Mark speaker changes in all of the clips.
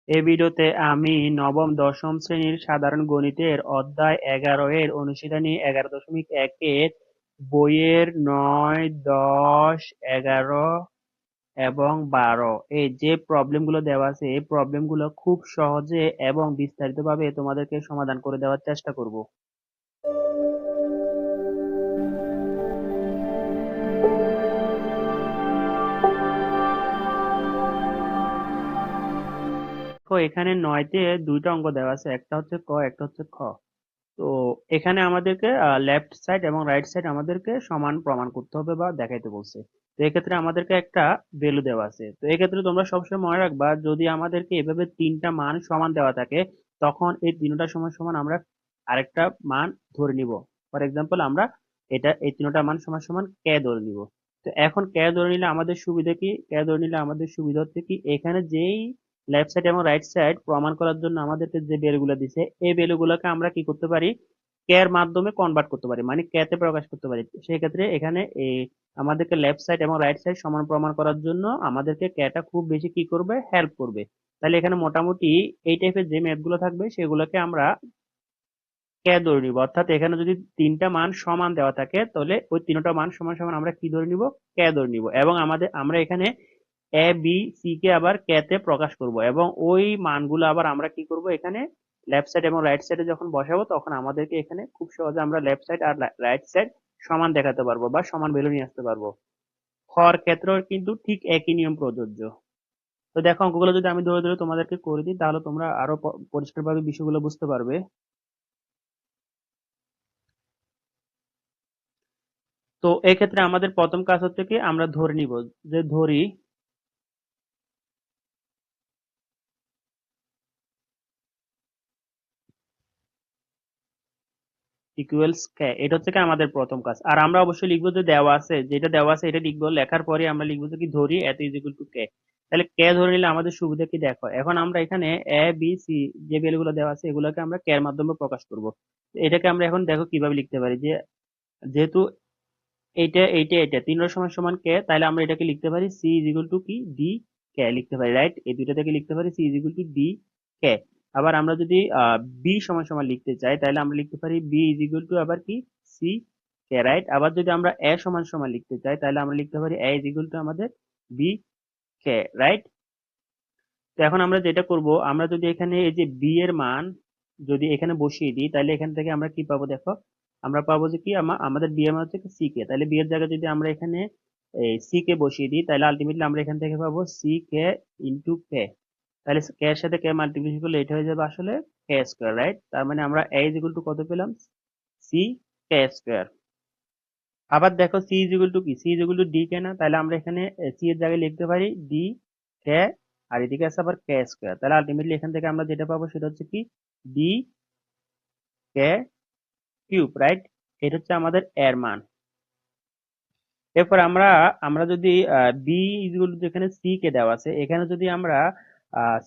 Speaker 1: এই ভিডিওতে আমি নবম দশম শ্রেণীর সাধারণ গণিতের অধ্যায় 11 এর অনুশীলনী 11.1 এর বইয়ের 9, 10, 11 এবং 12 এই যে প্রবলেমগুলো দেওয়া আছে এই প্রবলেমগুলো খুব সহজে এবং বিস্তারিতভাবে তোমাদেরকে সমাধান করে দেওয়ার চেষ্টা করব। তো এখানে 9তে দুইটা অঙ্ক দেওয়া আছে, একটা হচ্ছে ক, একটা হচ্ছে খ। তো এখানে আমাদেরকে লেফট সাইড এবং রাইট সাইড আমাদেরকে সমান প্রমাণ করতে হবে বা দেখাইতে বলছে। তো এক্ষেত্রে আমাদেরকে একটা ভ্যালু দেওয়া আছে। তো এক্ষেত্রে তোমরা সবসময় মনে রাখবা, যদি আমাদেরকে এভাবে তিনটা মান সমান দেওয়া থাকে তখন এই তিনটা সমান সমান আমরা আরেকটা মান ধরে নিব। ফর এক্সাম্পল আমরা এই তিনটা মান সমান সমান কে ধরে নিব। তো এখন কে ধরে নিলে আমাদের সুবিধা কি? কে ধরে নিলে আমাদের সুবিধা হচ্ছে কি, এখানে যেই লেফট সাইড এবং রাইট সাইড প্রমাণ করার জন্য আমাদেরকে যে ভ্যালুগুলো দিছে এই ভ্যালুগুলোকে আমরা কি করতে পারি, কে এর মাধ্যমে কনভার্ট করতে পারি, মানে কে তে প্রকাশ করতে পারি। সেই ক্ষেত্রে এখানে আমাদেরকে লেফট সাইড এবং রাইট সাইড সমান প্রমাণ করার জন্য আমাদেরকে কেটা খুব বেশি কি করবে, হেল্প করবে। তাহলে এখানে মোটামুটি এই টাইপের যে ম্যাথ গুলো থাকবে সেগুলোকে আমরা কে ধরে নিব। অর্থাৎ এখানে যদি তিনটা মান সমান দেওয়া থাকে তাহলে ওই তিনটা মান সমান সমান আমরা কি ধরে নিব, কে ধরে নিব। এবং আমরা এখানে এ বি সি কে আবার কে তে প্রকাশ করব এবং ওই মানগুলো আবার আমরা কি করব, এখানে লেফট সাইড এবং রাইট সাইডে যখন বসাবো তখন আমাদেরকে এখানে খুব সহজে আমরা লেফট সাইড আর রাইট সাইড সমান দেখাতে পারবো বা সমান ভ্যালু নিয়ে আসতে পারবো। হর ক্ষেত্রেও কিন্তু ঠিক একই নিয়ম প্রযোজ্য। তো দেখো, অঙ্কগুলো যদি আমি ধরে ধরে তোমাদেরকে করে দিই তাহলে তোমরা আরো পরিষ্কারভাবে বিষয়গুলো বুঝতে পারবে। তো এই ক্ষেত্রে আমাদের প্রথম কাজ হচ্ছে কি, আমরা ধরে নিব যে ধরি ইকুয়ালস কে। এটা হচ্ছে কি আমাদের প্রথম কাজ। আর আমরা অবশ্যই লিখবো যে দেওয়া আছে, যেটা দেওয়া আছে এটা লিখবো। লেখার পরে আমরা লিখবো যে কি, ধরি এত ইজ ইকুয়াল টু কে। তাহলে কে ধরে নিলে আমাদের সুবিধা কি দেখো, এখন আমরা এখানে এ বি সি যে ভ্যালু গুলো দেওয়া আছে এগুলোকে আমরা কে এর মাধ্যমে প্রকাশ করব। এটাকে আমরা এখন দেখো কিভাবে লিখতে পারি, যে যেহেতু এইটা তিনটা সমান সমান কে, তাহলে আমরা এটাকে লিখতে পারি সি ইজ ইকুয়াল টু কি, ডি কে লিখতে পারি, রাইট। এই দুইটা থেকে লিখতে পারি C is equal to D K. আবার আমরা যদি বি সমান সমান লিখতে চাই তাহলে আমরা লিখতে পারি বি ইজ ইকুয়াল টু আবার কি, সি কে, রাইট। আবার যদি আমরা এ সমান সমান লিখতে চাই তাহলে আমরা লিখতে পারি এ ইজ ইকুয়াল টু আমাদের বি কে, রাইট। তো এখন আমরা যেটা করব, আমরা যদি এখানে এই যে বি এর মান যদি এখানে বসিয়ে দিই তাহলে এখান থেকে আমরা কি পাবো দেখো, আমরা পাবো যে কি, আমাদের বি এর মান হচ্ছে সি কে। তাহলে বি এর জায়গায় যদি আমরা এখানে এই সি কে বসিয়ে দিই তাহলে আলটিমেটলি আমরা এখান থেকে পাবো সি কে ইন্টু কে। তাহলে কে এর সাথে কে মাল্টিপ্লিকেশন করলে এটা হয়ে যাবে আসলে কে স্কোয়ার, রাইট। তার মানে আমরা এ ইজ ইকুয়াল টু কত পেলাম, সি কে স্কোয়ার। আবার দেখো সি ইজ ইকুয়াল টু কি, C is equal to D K না, তাহলে আমরা এখানে সি এর জায়গায় লিখতে পারি ডি কে, আর এদিকে আছে আবার কে স্কোয়ার। তাহলে আলটিমেটলি এখান থেকে আমরা যেটা পাবো সেটা হচ্ছে কি, ডি কে কিউব, রাইট। এটা হচ্ছে আমাদের এর মান। এরপর আমরা আমরা যদি বি ইকুয়াল টু, যেখানে সি কে দেওয়া আছে এখানে যদি আমরা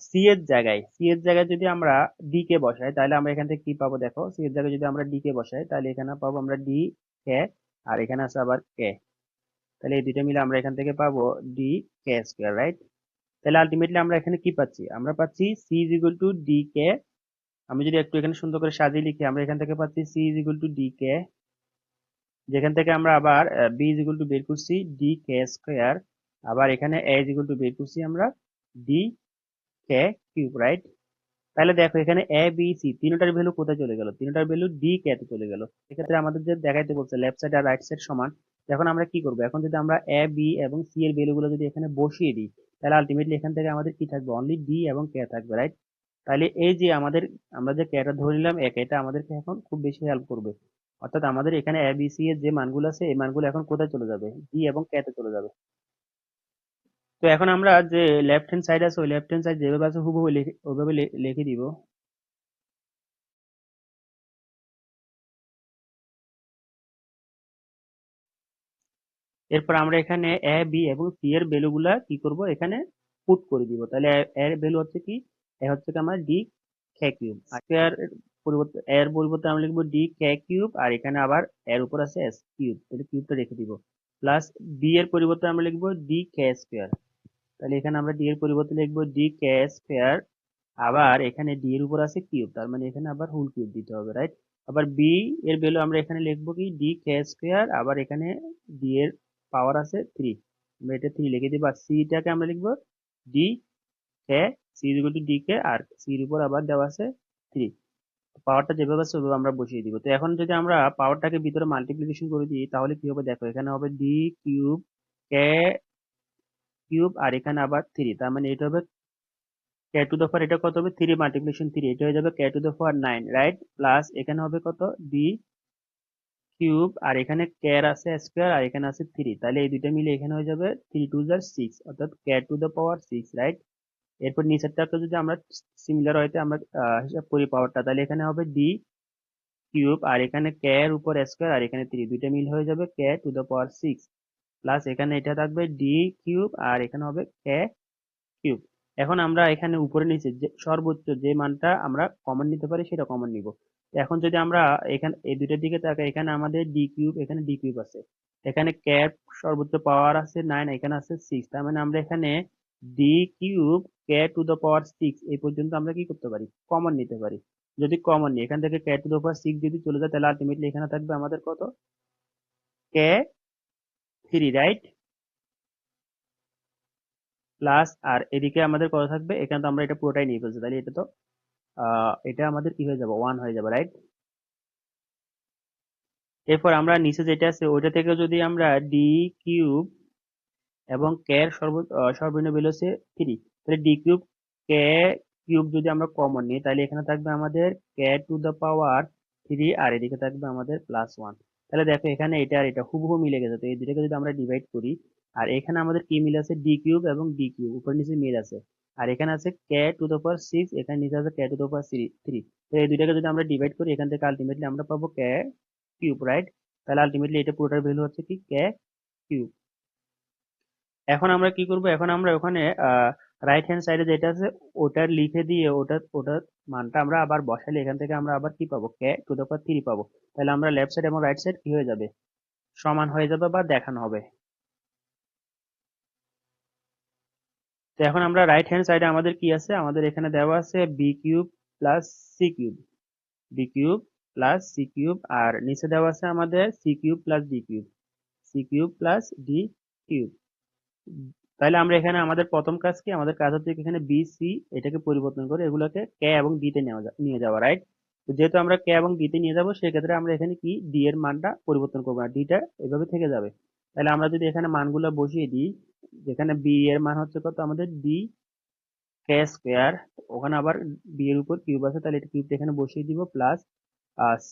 Speaker 1: সি এর জায়গায় যদি আমরা ডি কে বসাই তাহলে আমরা এখান থেকে কি পাবো দেখো, সি এর জায়গায় যদি আমরা ডি কে বসাই তাহলে এখানে পাবো আমরা ডি কে, আর এখানে আছে আবার কে। তাহলে এই দুইটা মিলে আমরা এখান থেকে পাবো ডি কে স্কোয়ার, রাইট। তাহলে আলটিমেটলি আমরা এখানে কি পাচ্ছি, আমরা পাচ্ছি C is equal to D K. আমি যদি একটু এখানে সুন্দর করে সাজিয়ে লিখি, আমরা এখান থেকে পাচ্ছি C is equal to D K, যেখান থেকে আমরা আবার বি ইজ ইকুয়াল টু বের করছি ডি কে স্কোয়ার। আবার এখানে এ ইজ ইকুয়াল টু বের করছি আমরা ডি কে কিউব, রাইট। তাহলে দেখো এখানে এ বি সি তিনটার ভ্যালু কোথায় চলে গেল, তিনটার ভ্যালু ডি কে তে চলে গেল। এক্ষেত্রে আমাদের যে দেখাইতে বলছে লেফট সাইড আর রাইট সাইড সমান। এখন আমরা কি করবো, এখন যদি আমরা এ বি এবং সি এর ভ্যালু গুলো যদি এখানে বসিয়ে দিই তাহলে আলটিমেটলি এখান থেকে আমাদের কি থাকবে, অনলি ডি এবং কে থাকবে, রাইট। তাহলে এই যে আমরা যে কেটা ধরে নিলাম এক, এটা আমাদেরকে এখন খুব বেশি হেল্প করবে। অর্থাৎ আমাদের এখানে এ বি সি এর যে মানগুলো আছে এই মানগুলো এখন কোথায় চলে যাবে, ডি এবং কে তে চলে যাবে। তো এখন আমরা যে লেফট হ্যান্ড সাইড আছে ওই লেফট হ্যান্ড সাইড যেভাবে আছে হুবহু ওইভাবে লিখে দিব। এরপর আমরা এখানে এ বি এবং সি এর ভ্যালু গুলা কি করব, এখানে পুট করে দিব। তাহলে এর ভ্যালু হচ্ছে কি, এ হচ্ছে কি আমার ডি কে কিউব। আর এর পরিবর্তে আমরা লিখবো ডি কে কিউব, আর এখানে আবার এর উপর আছে এস কিউব, তাহলে কিউবটা রেখে দিব। প্লাস বি এর পরিবর্তে আমরা লিখবো ডি কে স্কোয়ার। তাহলে এখানে আমরা ডি এর পরিবর্তে লিখবো ডি কে স্কোয়ার, আবার এখানে ডি এর উপর আছে কিউব, তার মানে এখানে আবার হোল কিউব দিতে হবে, রাইট? আবার বি এর ভ্যালু আমরা এখানে লিখবো কি ডি কে স্কোয়ার, আবার এখানে ডি এর পাওয়ার আছে 3, আমরা এটা 3 লিখে দিব। আর সিটাকে আমরা লিখবো D K, C equal to D K, আর সি এর উপর আবার দেওয়া আছে 3। পাওয়ারটা যেভাবে আছে ওইভাবে আমরা বসিয়ে দিব। তো এখন যদি আমরা পাওয়ারটাকে ভিতরে মাল্টিপ্লিকেশন করে দিই তাহলে কি হবে দেখো, এখানে হবে ডি কিউব কে কিউব, আর এখানে আবার 3, তার মানে এটা হবে কে টু দ্য পাওয়ার, এটা কত হবে 3 মাল্টিপ্লিকেশন 3, এটা হয়ে যাবে K to the power 9, right? Plus এখানে হবে কত ডি কিউব, আর এখানে কে এর আছে স্কোয়ার, আর এখানে আছে 3, তাহলে এই দুইটা মিলে এখানে হয়ে যাবে 3 টু জার 6, অর্থাৎ কে টু দ্য পাওয়ার 6, রাইট? এরপর নিচেরটাকে যদি আমরা সিমিলার হইতে আমরা হিসাব করি পাওয়ারটা, তাহলে এখানে হবে ডি কিউব, আর এখানে কে এর উপর স্কোয়ার, আর এখানে 3, দুইটা মিল হয়ে যাবে K to the power 6, plus এখানে এটা থাকবে ডি কিউব, আর এখানে হবে কে কিউব। এখন আমরা এখানে উপরে নিচে যে সর্বোচ্চ যে মানটা আমরা কমন নিতে পারি সেটা কমন নিব। এখন যদি আমরা এখানে এই দুইটার দিকে তাকাই, এখানে আমাদের ডি কিউব, এখানে ডি কিউব আছে, এখানে ক্যাপ সর্বোচ্চ পাওয়ার আছে 9, এখানে আছে 6, তার মানে আমরা এখানে D cube K to the power 6 এই পর্যন্ত আমরা কি করতে পারি, কমন নিতে পারি। যদি কমন নিই এখান থেকে কে টু দ্য পাওয়ার 6 যদি চলে যায়, তাহলে আলটিমেটলি এখানে থাকবে আমাদের কত, কে 3, রাইট? প্লাস আর এদিকে আমাদের কত থাকবে, এখানে তো আমরা এটা পুরোটাই নিয়ে ফেলছি, তাহলে এটা তো এটা আমাদের কি হয়ে যাবে, 1 হয়ে যাবে, রাইট? এরপর আমরা নিচে যেটা আছে ওইটা থেকে যদি আমরা ডি কিউব এবং কে এর সর্বনিম্ন ভ্যালু আছে 3, তাহলে ডি কিউব কে কিউব যদি আমরা কমন নিই তাহলে এখানে থাকবে আমাদের কে টু দ্য পাওয়ার 3, আর এদিকে থাকবে আমাদের প্লাস 1। তাহলে দেখো এখানে এটা আর এটা হুবহু মিলে গেছে, তো এই দুটাকে যদি আমরা ডিভাইড করি, আর এখানে আমাদের কি মিল আছে, ডি কিউব এবং ডি কিউব উপর নিচে মিল আছে, আর এখানে আছে কে টু দ্য পাওয়ার 6, এখানে নিচে আছে কে টু দ্য পাওয়ার 3। তো এই দুটাকে যদি আমরা ডিভাইড করি এখান থেকে আলটিমেটলি আমরা পাবো কে কিউব, রাইট? তাহলে আলটিমেটলি এটা পুরোটার ভ্যালু হচ্ছে কি কে কিউব। এখন আমরা কি করব, এখন আমরা ওখানে রাইট হ্যান্ড সাইডে যেটা আছে ওটা লিখে দিয়ে ওটার মানটা আমরা আবার বসালে এখান থেকে আমরা আবার কি পাবো, কে টু দ্য পাওয়ার 3 পাবো। তাহলে আমরা লেফট সাইড এবং রাইট সাইড কি হয়ে যাবে, সমান হয়ে যাবে বা দেখানো হবে। তো এখন আমরা রাইট হ্যান্ড সাইডে আমাদের কি আছে, আমাদের এখানে দেওয়া আছে B cube plus C cube, B cube plus C cube, আর নিচে দেওয়া আছে আমাদের C cube plus D cube, C cube plus D cube. তাহলে আমরা এখানে আমাদের প্রথম কাজ কি, আমাদের কাজ হচ্ছে কি এখানে বি সি এটাকে পরিবর্তন করে এগুলোকে কে এবং ডি তে নিয়ে যাওয়া, রাইট? তো যেহেতু আমরা কে এবং ডি তে নিয়ে যাবো সেক্ষেত্রে আমরা এখানে কি ডি এর মানটা পরিবর্তন করবো না, ডিটা এভাবে থেকে যাবে। তাহলে আমরা যদি এখানে মানগুলো বসিয়ে দিই, যেখানে বি এর মান হচ্ছে কত আমাদের ডি কে স্কোয়ার, ওখানে আবার বি এর উপর কিউব আছে, তাহলে এটা কিউবটা এখানে বসিয়ে দিব, প্লাস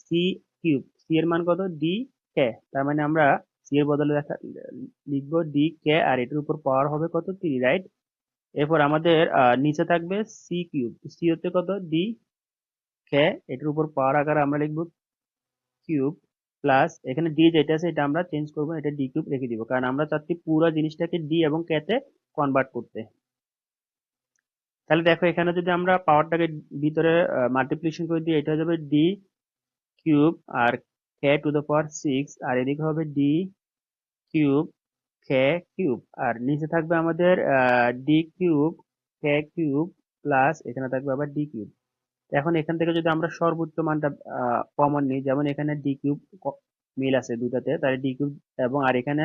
Speaker 1: সি কিউব, সি এর মান কত ডি কে, তার মানে আমরা সি এর বদলে লিখবো ডি কে, আর এটার উপর পাওয়ার হবে কত 3, রাইট? এরপর আমাদের নিচে থাকবে সি কিউব, সি হচ্ছে কত ডি কে, এটার উপর পাওয়ার আকারে আমরা লিখবো কিউব, প্লাস এখানে ডি যেটা আছে এটা আমরা চেঞ্জ করবো, এটা ডি কিউব রেখে দিব, কারণ আমরা চাচ্ছি পুরো জিনিসটাকে ডি এবং কে তে কনভার্ট করতে। তাহলে দেখো এখানে যদি আমরা পাওয়ারটাকে ভিতরে মাল্টিপ্লিকেশন করে দিই, এটা হয়ে যাবে ডি কিউব আর কে টু দ্য পাওয়ার 6, আর এদিকে হবে ডি কিউব কে কিউব, আর নিচে থাকবে আমাদের D cube K cube, plus এখানে থাকবে আবার ডি কিউব। এখন এখান থেকে যদি আমরা সর্বোচ্চ মানটা কমন নিই, যেমন এখানে ডি কিউব মিল আছে দুটাতে, তাহলে ডি কিউব এবং আর এখানে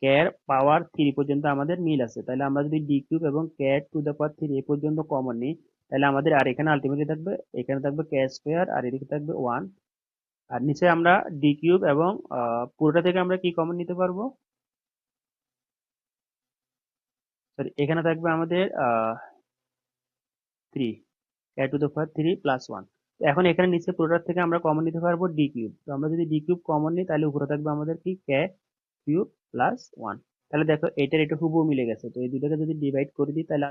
Speaker 1: কে এর পাওয়ার 3 পর্যন্ত আমাদের মিল আছে, তাহলে আমরা যদি ডি কিউব এবং কে টু দ্য পাওয়ার 3 এই পর্যন্ত কমন নিই, তাহলে আমাদের আর এখানে আলটিমেটলি থাকবে, এখানে থাকবে কে স্কোয়ার, আর এদিকে থাকবে 1, আর নিচে আমরা ডি কিউব এবং পুরোটা থেকে আমরা কি কমন নিতে পারবো, সরি এখানে থাকবে আমাদের 3, কে টু দ্য পাওয়ার 3 প্লাস 1। এখন এখানে নিচে পুরোটার থেকে আমরা কমন নিতে পারবো ডি কিউব, তো আমরা যদি ডি কিউব কমন নিই তাহলে উপরে থাকবে আমাদের কি কে কিউব প্লাস 1। তাহলে দেখো এটার এটা হুবহু মিলে গেছে, তো এই দুটাকে যদি ডিভাইড করে দিই তাহলে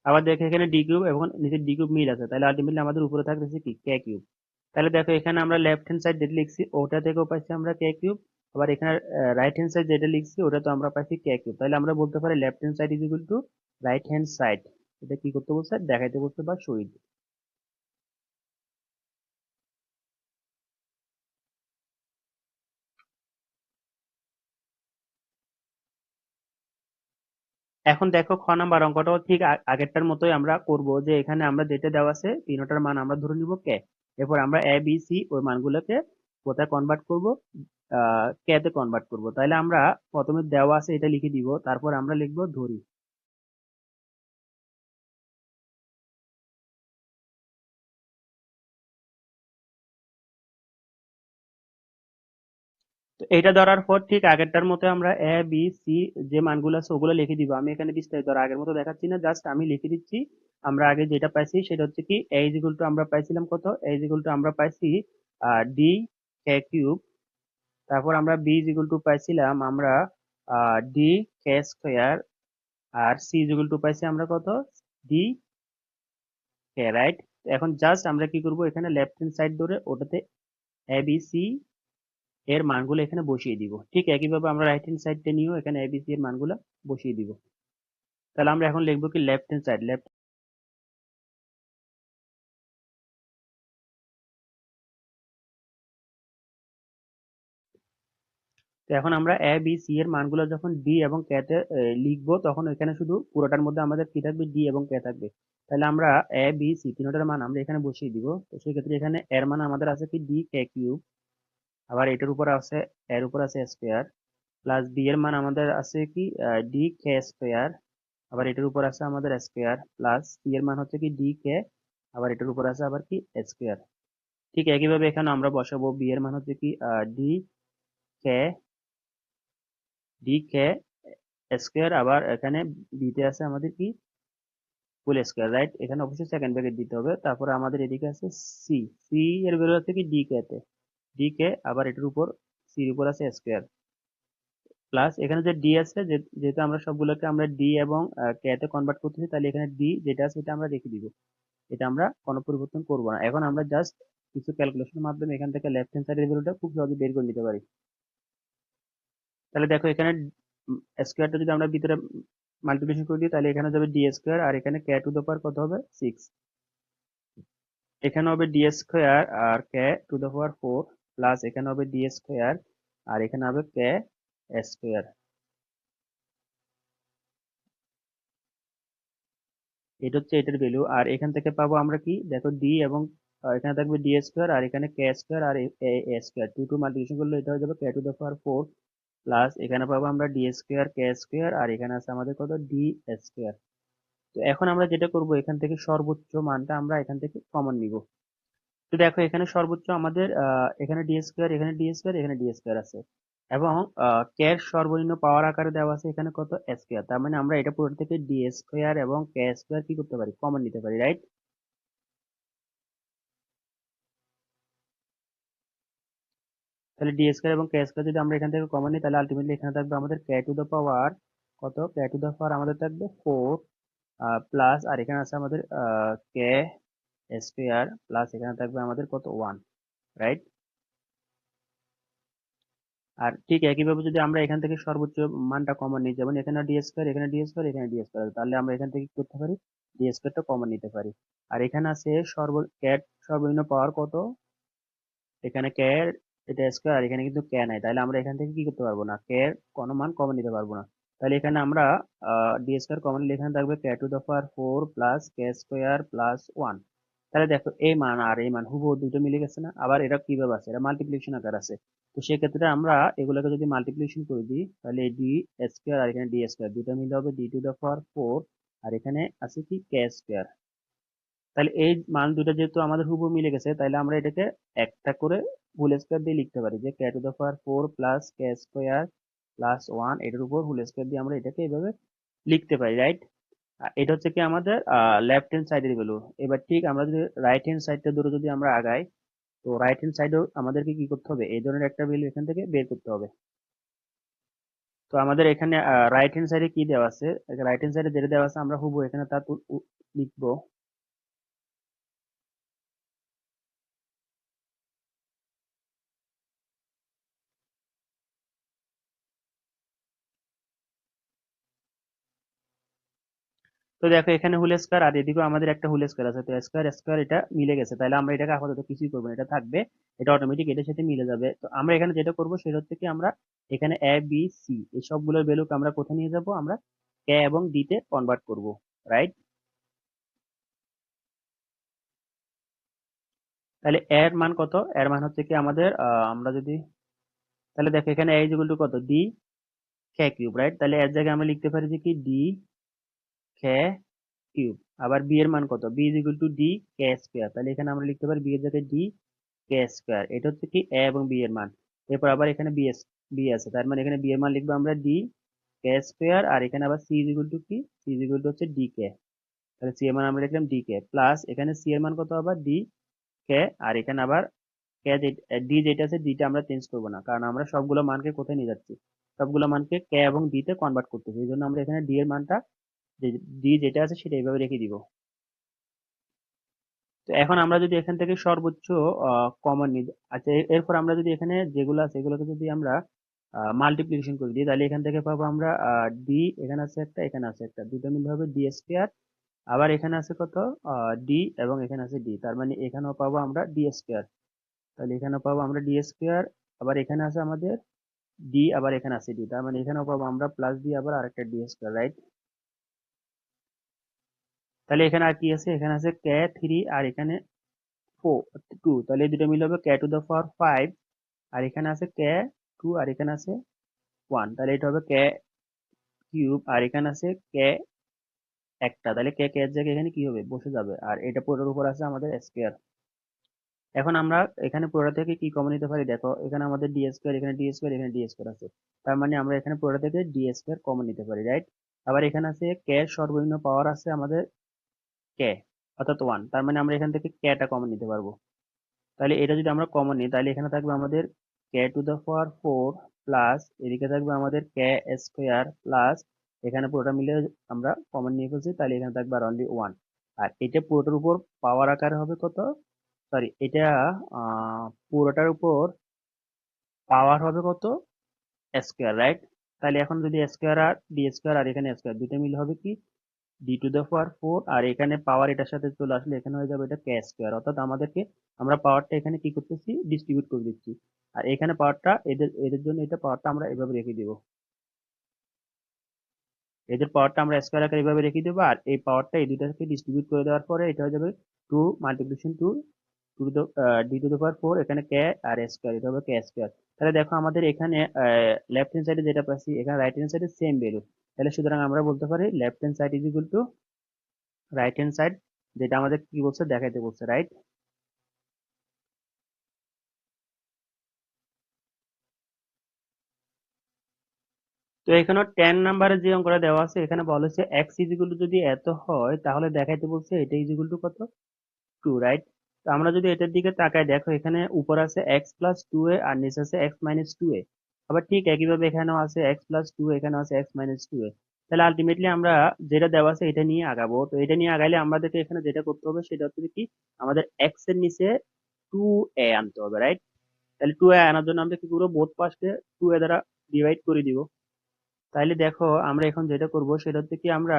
Speaker 1: আবার দেখো এখানে ডি কিউব এবং নিচে ডি কিউব মিল আছে, তাহলে আলটিমেটলি আমাদের উপরে থাকতেছে কি কে কিউব। তাহলে দেখো এখানে আমরা লেফট হ্যান্ড সাইড যেটা লিখছি ওটা থেকেও পাইছি আমরা কে কিউব, আবার এখানে রাইট হ্যান্ড সাইড যেটা লিখছি ওটা তো আমরা পাইছি কে কিউব, তাহলে আমরা বলতে পারি left hand side is equal two right hand side. এটা কি করতে বলছে, দেখাইতে বলছে বা সই। এখন দেখো খ নাম্বার অঙ্কটাও ঠিক আগেরটার মতোই আমরা করব, যে এখানে আমরা যেটা দেওয়া আছে তিনটার মান আমরা ধরে নিব কে। এরপর আমরা এ বি সি ওই মানগুলোকে কোথায় কনভার্ট করব, কে তে কনভার্ট করব। তাহলে আমরা প্রথমে দেওয়া আছে এটা লিখে দিব, তারপর আমরা লিখব ধরি। তো এটা ধরার পর ঠিক আগেরটার মতো আমরা এ বি সি যে মানগুলো আছে ওগুলো লিখে দিব। আমি এখানে বিস্তারিত আর আগের মতো দেখাচ্ছি না, জাস্ট আমি লিখে দিচ্ছি। আমরা আগে যেটা পাইছি সেটা হচ্ছে কি এ ইজ ইকুয়াল টু আমরা পাইছিলাম কত, এ ইজ ইকুয়াল টু আমরা পাইছি ডি কে কিউব। তারপর আমরা বি ইজ ইকুয়াল টু পাইছিলাম আমরা ডি কে স্কোয়ার। আর সি ইজ ইকুয়াল টু পাইছি আমরা কত, ডি কে, রাইট। এখন জাস্ট আমরা কি করব, এখানে লেফট হ্যান্ড সাইড ধরে ওটাতে এ বি সি এর মানগুলো এখানে বসিয়ে দিব। ঠিক একইভাবে আমরা রাইট হ্যান্ড সাইডটা নিয়েও এখানে এবিসি এর মানগুলো বসিয়ে দিব। তাহলে আমরা এখন লিখবো কি লেফট হ্যান্ড সাইড, লেফট। তো এখন আমরা এ বি সি এর মানগুলো যখন ডি এবং কে তে লিখবো, তখন এখানে শুধু পুরোটার মধ্যে আমাদের কি থাকবে, ডি এবং কে থাকবে। তাহলে আমরা এ বি সি তিনটার মান আমরা এখানে বসিয়ে দিব। তো সেক্ষেত্রে এখানে এর মান আমাদের আছে কি ডি কে কিউব, আবার এটার উপর আছে, এর উপর আছে স্কোয়ার, প্লাস বি এর মান আমাদের আছে কি ডি কে স্কোয়ার, আবার এটার উপর আছে আমাদের স্কোয়ার, প্লাস সি এর মান হচ্ছে কি ডি কে, আবার এটার উপর আছে আবার কি স্কোয়ার। ঠিক একইভাবে এখানে আমরা বসাবো বি এর মান হচ্ছে কি ডি কে, ডি কে স্কোয়ার, আবার এখানে বিতে আছে আমাদের কি ফুল স্কোয়ার, রাইট। এখানে অবশ্যই সেকেন্ড ব্র্যাকেট দিতে হবে। তারপরে আমাদের এদিকে আছে সি, সি এর ভ্যালু হচ্ছে কি ডি কে তে, ডি কে, আবার এটার উপর সির উপর আছে স্কোয়ার, প্লাস এখানে যে ডি আছে, যেহেতু আমরা সবগুলোকে আমরা ডি এবং কে তে কনভার্ট করতেছি, তাহলে এখানে ডি যেটা আছে এটা আমরা রেখে দিব। এটা আমরা কোনো পরিবর্তন করব না। এখন আমরা জাস্ট কিছু ক্যালকুলেশনের মাধ্যমে এখান থেকে লেফট হ্যান্ড সাইডের ভ্যালুটা খুব সহজে বের করে নিতে পারি। তাহলে দেখো এখানে স্কোয়ারটা যদি আমরা ভিতরে মাল্টিপ্লিকেশন করে দিই, তাহলে এখানে যাবে ডি স্কোয়ার, আর এখানে কে টু দ্য পাওয়ার কত হবে 6, এখানে হবে ডি স্কোয়ার আর K to the power 4, plus এখানে হবে ডি স্কোয়ার আর এখানে হবে কে স্কোয়ার। এটা হচ্ছে এটার ভ্যালু। আর এখান থেকে পাবো আমরা কি, দেখো ডি এবং এখানে থাকবে ডি স্কোয়ার আর এখানে কে স্কোয়ার আর এ স্কোয়ার, টু টু মাল্টিপ্লিকেশন করলে এটা হয়ে যাবে K to the power 4, plus এখানে পাবো আমরা ডি স্কোয়ার কে স্কোয়ার আর এখানে আছে আমাদের কত ডি স্কোয়ার। তো এখন আমরা যেটা করব, এখান থেকে সর্বোচ্চ মানটা আমরা এখান থেকে কমন নিব। তো দেখো এখানে সর্বোচ্চ আমাদের এখানে ডি স্কোয়ার, এখানে ডি স্কোয়ার, এখানে ডি স্কোয়ার আছে, এবং কে এর সর্বনিম্ন পাওয়ার আকারে দেওয়া আছে এখানে কত স্কোয়ার। তার মানে আমরা এটা পুরো থেকে ডি স্কোয়ার এবং কে স্কোয়ার কি করতে পারি, কমন নিতে পারি, রাইট। তাহলে ডি স্কোয়ার এবং কে স্কোয়ার যদি আমরা এখান থেকে কমন নিই, তাহলে আলটিমেটলি এখানে থাকবে আমাদের কে টু দ্য পাওয়ার কত, কে টু দ্য পাওয়ার আমাদের থাকবে 4, প্লাস আর এখানে আছে আমাদের কে স্কোয়ার, প্লাস এখানে থাকবে আমাদের কত 1, রাইট। আর ঠিক একইভাবে যদি আমরা এখান থেকে সর্বোচ্চ মানটা কমন নিই, যেমন এখানে ডি স্কোয়ার, এখানে ডি স্কোয়ার, এখানে ডি স্কোয়ার, তাহলে আমরা এখান থেকে কি করতে পারি, ডি স্কোয়ারটা কমন নিতে পারি। আর এখানে আছে ক্যাট সর্বনিম্ন পাওয়ার কত, এখানে কে এর এটা স্কোয়ার আর এখানে কিন্তু কে নাই, তাহলে আমরা এখান থেকে কি করতে পারবো না, কে এর কোনো মান কমন নিতে পারবো না। তাহলে এখানে আমরা ডি স্কোয়ার কমন নিলে এখানে থাকবে K to the power 4 plus K square plus 1। তাহলে দেখো এই মান আর এই মান হুবহু দুটো মিলে গেছে না। আবার এটা কিভাবে আছে, এটা মাল্টিপ্লিকেশন আকার আছে। তো সেক্ষেত্রে আমরা এগুলোকে যদি মাল্টিপ্লিকেশন করে দিই, তাহলে ডি স্কোয়ার আর এখানে ডি স্কোয়ার দুটো মিলে হবে ডি টু দ্য পাওয়ার 4, আর এখানে আছে কি কে স্কোয়ার। তাহলে এই মান দুটো যেহেতু আমাদের হুবহু মিলে গেছে, তাহলে আমরা এটাকে একটা করে হোল স্কোয়ার দিয়ে লিখতে পারি, যে K to the power 4 plus K square plus 1 এটার উপর হোল স্কোয়ার দিয়ে আমরা এটাকে এইভাবে লিখতে পারি, রাইট। এটা হচ্ছে কি আমাদের লেফট হ্যান্ড সাইডের ভ্যালু। এবার ঠিক আমরা যদি রাইট হ্যান্ড সাইডটা ধরে যদি আমরা আগাই, তো রাইট হ্যান্ড সাইডেও আমাদেরকে কি করতে হবে, এই ধরনের একটা ভ্যালু এখান থেকে বের করতে হবে। তো আমাদের এখানে রাইট হ্যান্ড সাইডে কি দেওয়া আছে, রাইট হ্যান্ড সাইডে যেটা দেওয়া আছে আমরা হুবহু এখানে তা লিখবো। তো দেখো এখানে হুল স্কয়ার আর এদিকেও আমাদের একটা হুল স্কয়ার আছে, তো স্কয়ার স্কয়ার এটা মিলে গেছে, তাহলে আমরা এটাকে আপাতত কিছুই করবো না, এটা থাকবে, এটা অটোমেটিক এটার সাথে মিলে যাবে। তো আমরা এখানে যেটা করবো সেটা হচ্ছে কি, আমরা এখানে এ বি সি এই সবগুলোর ভ্যালুকে আমরা কোথায় নিয়ে যাব, আমরা কে এবং ডি তে কনভার্ট করব, রাইট? তাহলে এর মান কত? এর মান হচ্ছে কি আমাদের আমরা যদি তাহলে দেখো এখানে এ ইকুয়াল টু কত, ডি কে কিউব, রাইট? তাহলে এর জায়গায় আমরা লিখতে পারি যে কি ডি কে কিউব। আবার বি এর মান কত, b is equal to D K square. তাহলে এখানে আমরা লিখতে পারি বি এর জায়গায় ডি কে স্কোয়ার। এটা হচ্ছে কি এ এবং বি এর মান। এরপর আবার এখানে বি আছে, তার মানে এখানে বি এর মান লিখবো আমরা ডি কে স্কোয়ার। আর এখানে আবার সি ইজ ইকুয়াল টু কি, সি ইজ ইকুয়াল টু হচ্ছে ডি কে। তাহলে সি এর মান আমরা লিখলাম ডি কে, প্লাস এখানে সি এর মান কত আবার ডি কে। আর এখানে আবার কে ডি যেটা আছে ডিটা আমরা চেঞ্জ করবো না, কারণ আমরা সবগুলো মানকে কোথায় নিয়ে যাচ্ছি, সবগুলো মানকে কে এবং ডি তে কনভার্ট করতেছি। এই জন্য আমরা এখানে ডি এর মানটা, ডি যেটা আছে সেটা এইভাবে রেখে দিব। তো এখন আমরা যদি এখান থেকে সর্বোচ্চ কমন নিই, আচ্ছা এরপর আমরা যদি এখানে যেগুলো আছে এগুলোকে যদি আমরা মাল্টিপ্লিকেশন করে দিই, তাহলে এখান থেকে পাবো আমরা ডি, এখানে আছে একটা, এখানে আছে একটা, দুটো মিলে হবে ডি স্কোয়ার। আবার এখানে আছে কত, ডি, এবং এখানে আছে ডি, তার মানে এখানেও পাবো আমরা ডি স্কোয়ার। তাহলে এখানেও পাবো আমরা ডি স্কোয়ার। আবার এখানে আছে আমাদের ডি, আবার এখানে আছে ডি, তার মানে এখানেও পাবো আমরা প্লাস ডি আবার আরেকটা ডি স্কোয়ার, রাইট? তাহলে এখানে আর কি আছে, এখানে আছে কে থ্রি, আর এখানে ফোর টু, তাহলে এই দুটো মিলে হবে কে টু দ্য পাওয়ার ফাইভ। আর এখানে আছে কে টু, আর এখানে আছে ওয়ান, তাহলে এটা হবে কে কিউব। আর এখানে আছে কে একটা, তাহলে কে কে এর জায়গায় এখানে কি হবে, বসে যাবে। আর এটা পুরোটার উপর আছে আমাদের স্কোয়ার। এখন আমরা এখানে পুরোটা থেকে কি কমন নিতে পারি, দেখো এখানে আমাদের ডি স্কোয়ার, এখানে ডি স্কোয়ার, এখানে ডি স্কোয়ার আছে, তার মানে আমরা এখানে পুরোটা থেকে ডি স্কোয়ার কমন নিতে পারি, রাইট? আবার এখানে আছে কে সর্বনিম্ন পাওয়ার আছে আমাদের কে, অর্থাৎ ওয়ান, তার মানে আমরা এখান থেকে কে টা কমন নিতে পারবো। তাহলে এটা যদি আমরা কমন নিই, তাহলে এখানে থাকবে আমাদের K to the power four, plus এদিকে থাকবে আমাদের কে স্কোয়ার, প্লাস এখানে পুরোটা মিলে আমরা কমন নিয়ে ফেলছি, তাহলে এখানে থাকবে আর অনলি ওয়ান। আর এটা পুরোটার উপর পাওয়ার আকারে হবে কত, সরি এটা পুরোটার উপর পাওয়ার হবে কত, স্কোয়ার, রাইট? তাহলে এখন যদি স্কোয়ার আর ডি স্কোয়ার আর এখানে স্কোয়ার দুটো মিলে হবে কি D to the power four. আর এখানে পাওয়ার এটার সাথে চলে আসলে এখানে হয়ে যাবে এটা কে স্কোয়ার, অর্থাৎ আমাদেরকে আমরা পাওয়ারটা এখানে কি করতেছি, ডিস্ট্রিবিউট করে দিচ্ছি। আর এখানে পাওয়ারটা এদের এদের জন্য এটা পাওয়ারটা আমরা এভাবে রেখে দিব, এদের পাওয়ারটা আমরা স্কোয়ার আকারে এভাবে রেখে দেবো। আর এই পাওয়ারটা এই দুটাকে ডিস্ট্রিবিউট করে দেওয়ার পরে এটা হয়ে যাবে two multiplication two two two d to the power four, এখানে কে আর স্কোয়ার, এটা হবে কে স্কোয়ার। তাহলে দেখো আমাদের এখানে লেফট হ্যান্ড সাইডে যেটা পাচ্ছি এখানে রাইট হ্যান্ড সাইডে সেম ভ্যালু। তাহলে সুতরাং আমরা বলতে পারি left hand side is equal two right hand side, যেটা আমাদের কি বলছে দেখাইতে বলছে, রাইট? তো এখানে 10 নাম্বারের যে অঙ্কটা দেওয়া আছে এখানে বলা হচ্ছে এক্স ইজ ইকুয়াল টু যদি এত হয় তাহলে দেখাইতে বলছে এটা ইজ ইকুয়াল টু কত, টু, রাইট? তো আমরা যদি এটার দিকে তাকাই, দেখো এখানে উপর আছে এক্স প্লাস টু এ আর নিচে আছে এক্স মাইনাস টু এ। আবার ঠিক একইভাবে এখানেও আছে এক্স প্লাস টু, এখানে আছে এক্স মাইনাস টু এ। তাহলে আলটিমেটলি আমরা যেটা দেওয়া আছে এটা নিয়ে আগাবো। তো এটা নিয়ে আগাইলে আমাদেরকে এখানে যেটা করতে হবে সেটা হচ্ছে কি আমাদের এক্স এর নিচে টু এ আনতে হবে, রাইট? তাহলে টু এ আনার জন্য আমরা কি করবো, বোথ পাশকে টু এ দ্বারা ডিভাইড করে দিব। তাইলে দেখো আমরা এখন যেটা করব সেটা হচ্ছে কি আমরা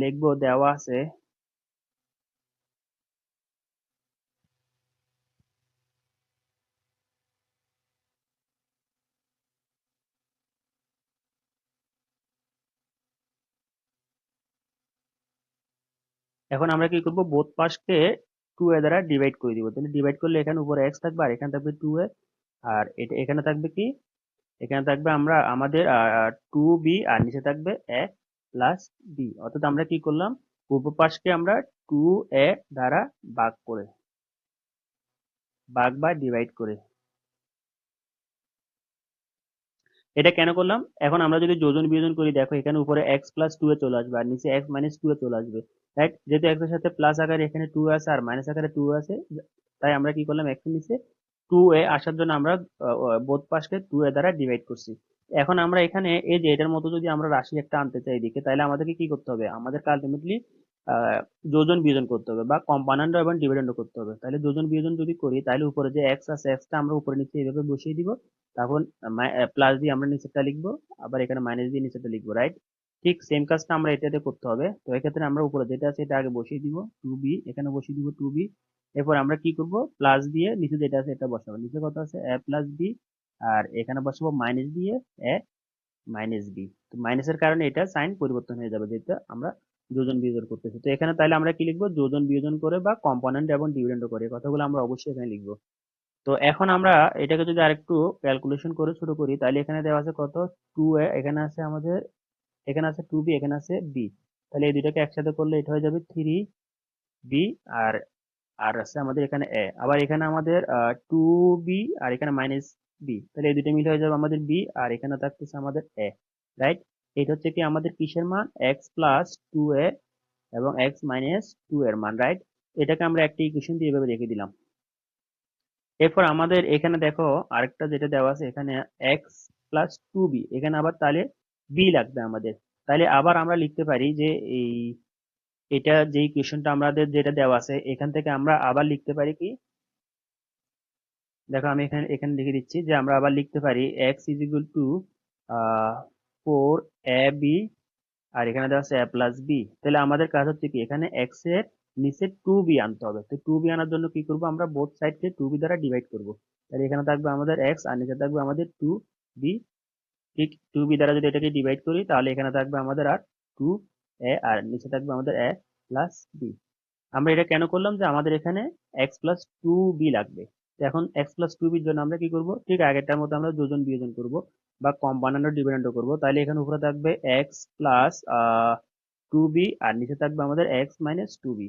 Speaker 1: লিখবো দেওয়া আছে, এখন আমরা কি করব, বোথ পাশকে টু এ দ্বারা ডিভাইড করে দিব। তাহলে ডিভাইড করলে এখানে উপরে এক্স থাকবে আর এখানে থাকবে টু এ। আর এটা এখানে থাকবে কি, এখানে থাকবে আমরা আমাদের টু বি, আর নিচে থাকবে এ প্লাস বি। অর্থাৎ আমরা কি করলাম, পূর্ব পাশকে আমরা টু এ দ্বারা ভাগ করে, ভাগ বা ডিভাইড করে। এটা কেন করলাম, এখন আমরা যদি যোজন বিয়োজন করি, দেখো এখানে উপরে এক্স প্লাস টু এ চলে আসবে আর নিচে এক্স মাইনাস টু এ চলে আসবে, রাইট? যেহেতু এক্স এর সাথে প্লাস আকারে এখানে টু আছে আর মাইনাস আকারে টু আছে, তাই আমরা কি করলাম, এক্স এর নিচে টু এ আসার জন্য আমরা বোথ পাশকে টু এ দ্বারা ডিভাইড করছি। এখন আমরা এখানে এই যে এটার মতো যদি আমরা রাশি একটা আনতে চাই এদিকে, তাহলে আমাদেরকে কি করতে হবে, আমাদেরকে আলটিমেটলি যোজন বিয়োজন করতে হবে বা কম্পাউন্ড এবং ডিভিডেন্ড করতে হবে। তাহলে যোজন বিয়োজন যদি করি তাহলে উপরে যে এক্স আছে এক্সটা আমরা উপরে নিচে এইভাবে বসিয়ে দিব, তখন প্লাস দিয়ে আমরা নিচেরটা লিখবো, আবার এখানে মাইনাস দিয়ে নিচেরটা লিখবো, রাইট? ঠিক সেম কাজটা আমরা এটাতে করতে হবে। তো এক্ষেত্রে আমরা উপরে যেটা আছে এটা আগে বসিয়ে দিব টু বি, এখানে বসিয়ে দিব টু বি। এরপর আমরা কি করব, প্লাস দিয়ে নিচে যেটা আছে এটা বসাবো, নিচে কত আছে এ প্লাস বি, আর এখানে বসাবো মাইনাস দিয়ে এ মাইনাস বি। তো মাইনাসের কারণে এটা সাইন পরিবর্তন হয়ে যাবে, যেটা আমরা যোজন বিয়োজন করতেছি। তো এখানে তাহলে আমরা কি লিখবো, যোজন বিয়োজন করে বা কম্পোনেন্ট এবং ডিভিডেন্ড করে, এই কথাগুলো আমরা অবশ্যই এখানে লিখবো। তো এখন আমরা এটাকে যদি আরেকটু ক্যালকুলেশন করে শুরু করি, তাহলে এখানে দেওয়া আছে কত, 2a, এখানে আছে আমাদের, এখানে আছে 2b, এখানে আছে b। তাহলে এই দুইটাকে একসাথে করলে এটা হয়ে যাবে 3b, আর আর আছে আমাদের এখানে a। আবার এখানে আমাদের 2b, আর এখানে মাইনাস b, তাহলে এই দুটো মিলে হয়ে যাবে আমাদের b, আর এখানে থাকতেছে আমাদের a, রাইট। এটা হচ্ছে কি আমাদের কিসের মান, x প্লাস 2a এবং x মাইনাস 2 এর মান, রাইট। এটাকে আমরা একটা ইকুয়েশন দিয়ে এভাবে রেখে দিলাম। এরপর আমাদের এখানে দেখো আরেকটা যেটা দেওয়া আছে, এখানে x প্লাস 2b, এখানে আবার তাহলে b লাগবে আমাদের। তাহলে আবার আমরা লিখতে পারি যে এই এটা যে ইকুয়েশনটা আমাদের যেটা দেওয়া আছে, এখান থেকে আমরা আবার লিখতে পারি কি, দেখো আমি এখানে এখানে লিখে দিচ্ছি যে আমরা আবার লিখতে পারি x is equal two 4ab, আর এখানে দেওয়া আছে a প্লাস বি। তাহলে আমাদের কাজ হচ্ছে কি, এখানে x এর নিচে 2b আনতে হবে। তো 2b আনার জন্য কি করব, আমরা বোথ সাইডকে 2b দ্বারা ডিভাইড করব। তাহলে এখানে থাকবে আমাদের x, আর নিচে থাকবে আমাদের 2b। ঠিক 2b দ্বারা যদি এটাকে ডিভাইড করি, তাহলে এখানে থাকবে আমাদের আর 2a, আর নিচে থাকবে আমাদের a প্লাস বি। আমরা এটা কেন করলাম, যে আমাদের এখানে x প্লাস 2b লাগবে। তো এখন x প্লাস 2b-র জন্য আমরা কি করব, ঠিক আগেরটার মতো আমরা যোজন বিয়োজন করব বা কম্পাউন্ড ডিভিডেন্ড করব। তাহলে এখানে উপরে থাকবে x প্লাস 2b, আর নিচে থাকবে আমাদের x মাইনাস 2b।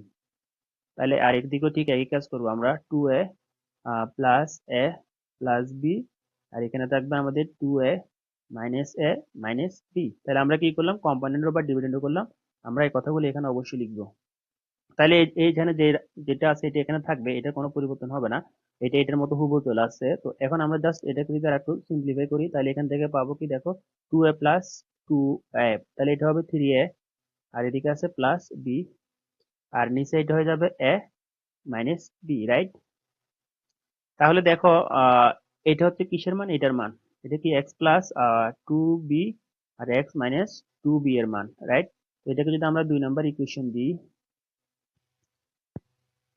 Speaker 1: তাহলে আর একদিকেও ঠিক একই কাজ করব আমরা, 2a plus a plus b, আর এখানে থাকবে আমাদের 2a minus a minus b। তাহলে আমরা কি করলাম, কম্পাউন্ড বা ডিভিডেন্ড করলাম। আমরা এই কথাগুলো এখানে অবশ্যই লিখবো। তাহলে এইখানে যে যেটা আছে এটা এখানে থাকবে, এটা কোনো পরিবর্তন হবে না, এটা এটার মতো হুবহু চলে আসছে। তো এখন আমরা জাস্ট এটাকে যদি একটু সিম্পলিফাই করি, তাহলে এখান থেকে পাবো কি, দেখো 2a প্লাস 2a, তাহলে এটা হবে 3a, আর এদিকে আছে প্লাস b, আর নিচে এটা হয়ে যাবে a মাইনাস b, রাইট। তাহলে দেখো এটা হচ্ছে কিসের মান, এটার মান, এটা কি x প্লাস 2b আর x মাইনাস 2b এর মান, রাইট। তো এটাকে যদি আমরা 2 নাম্বার ইকুয়েশন দিই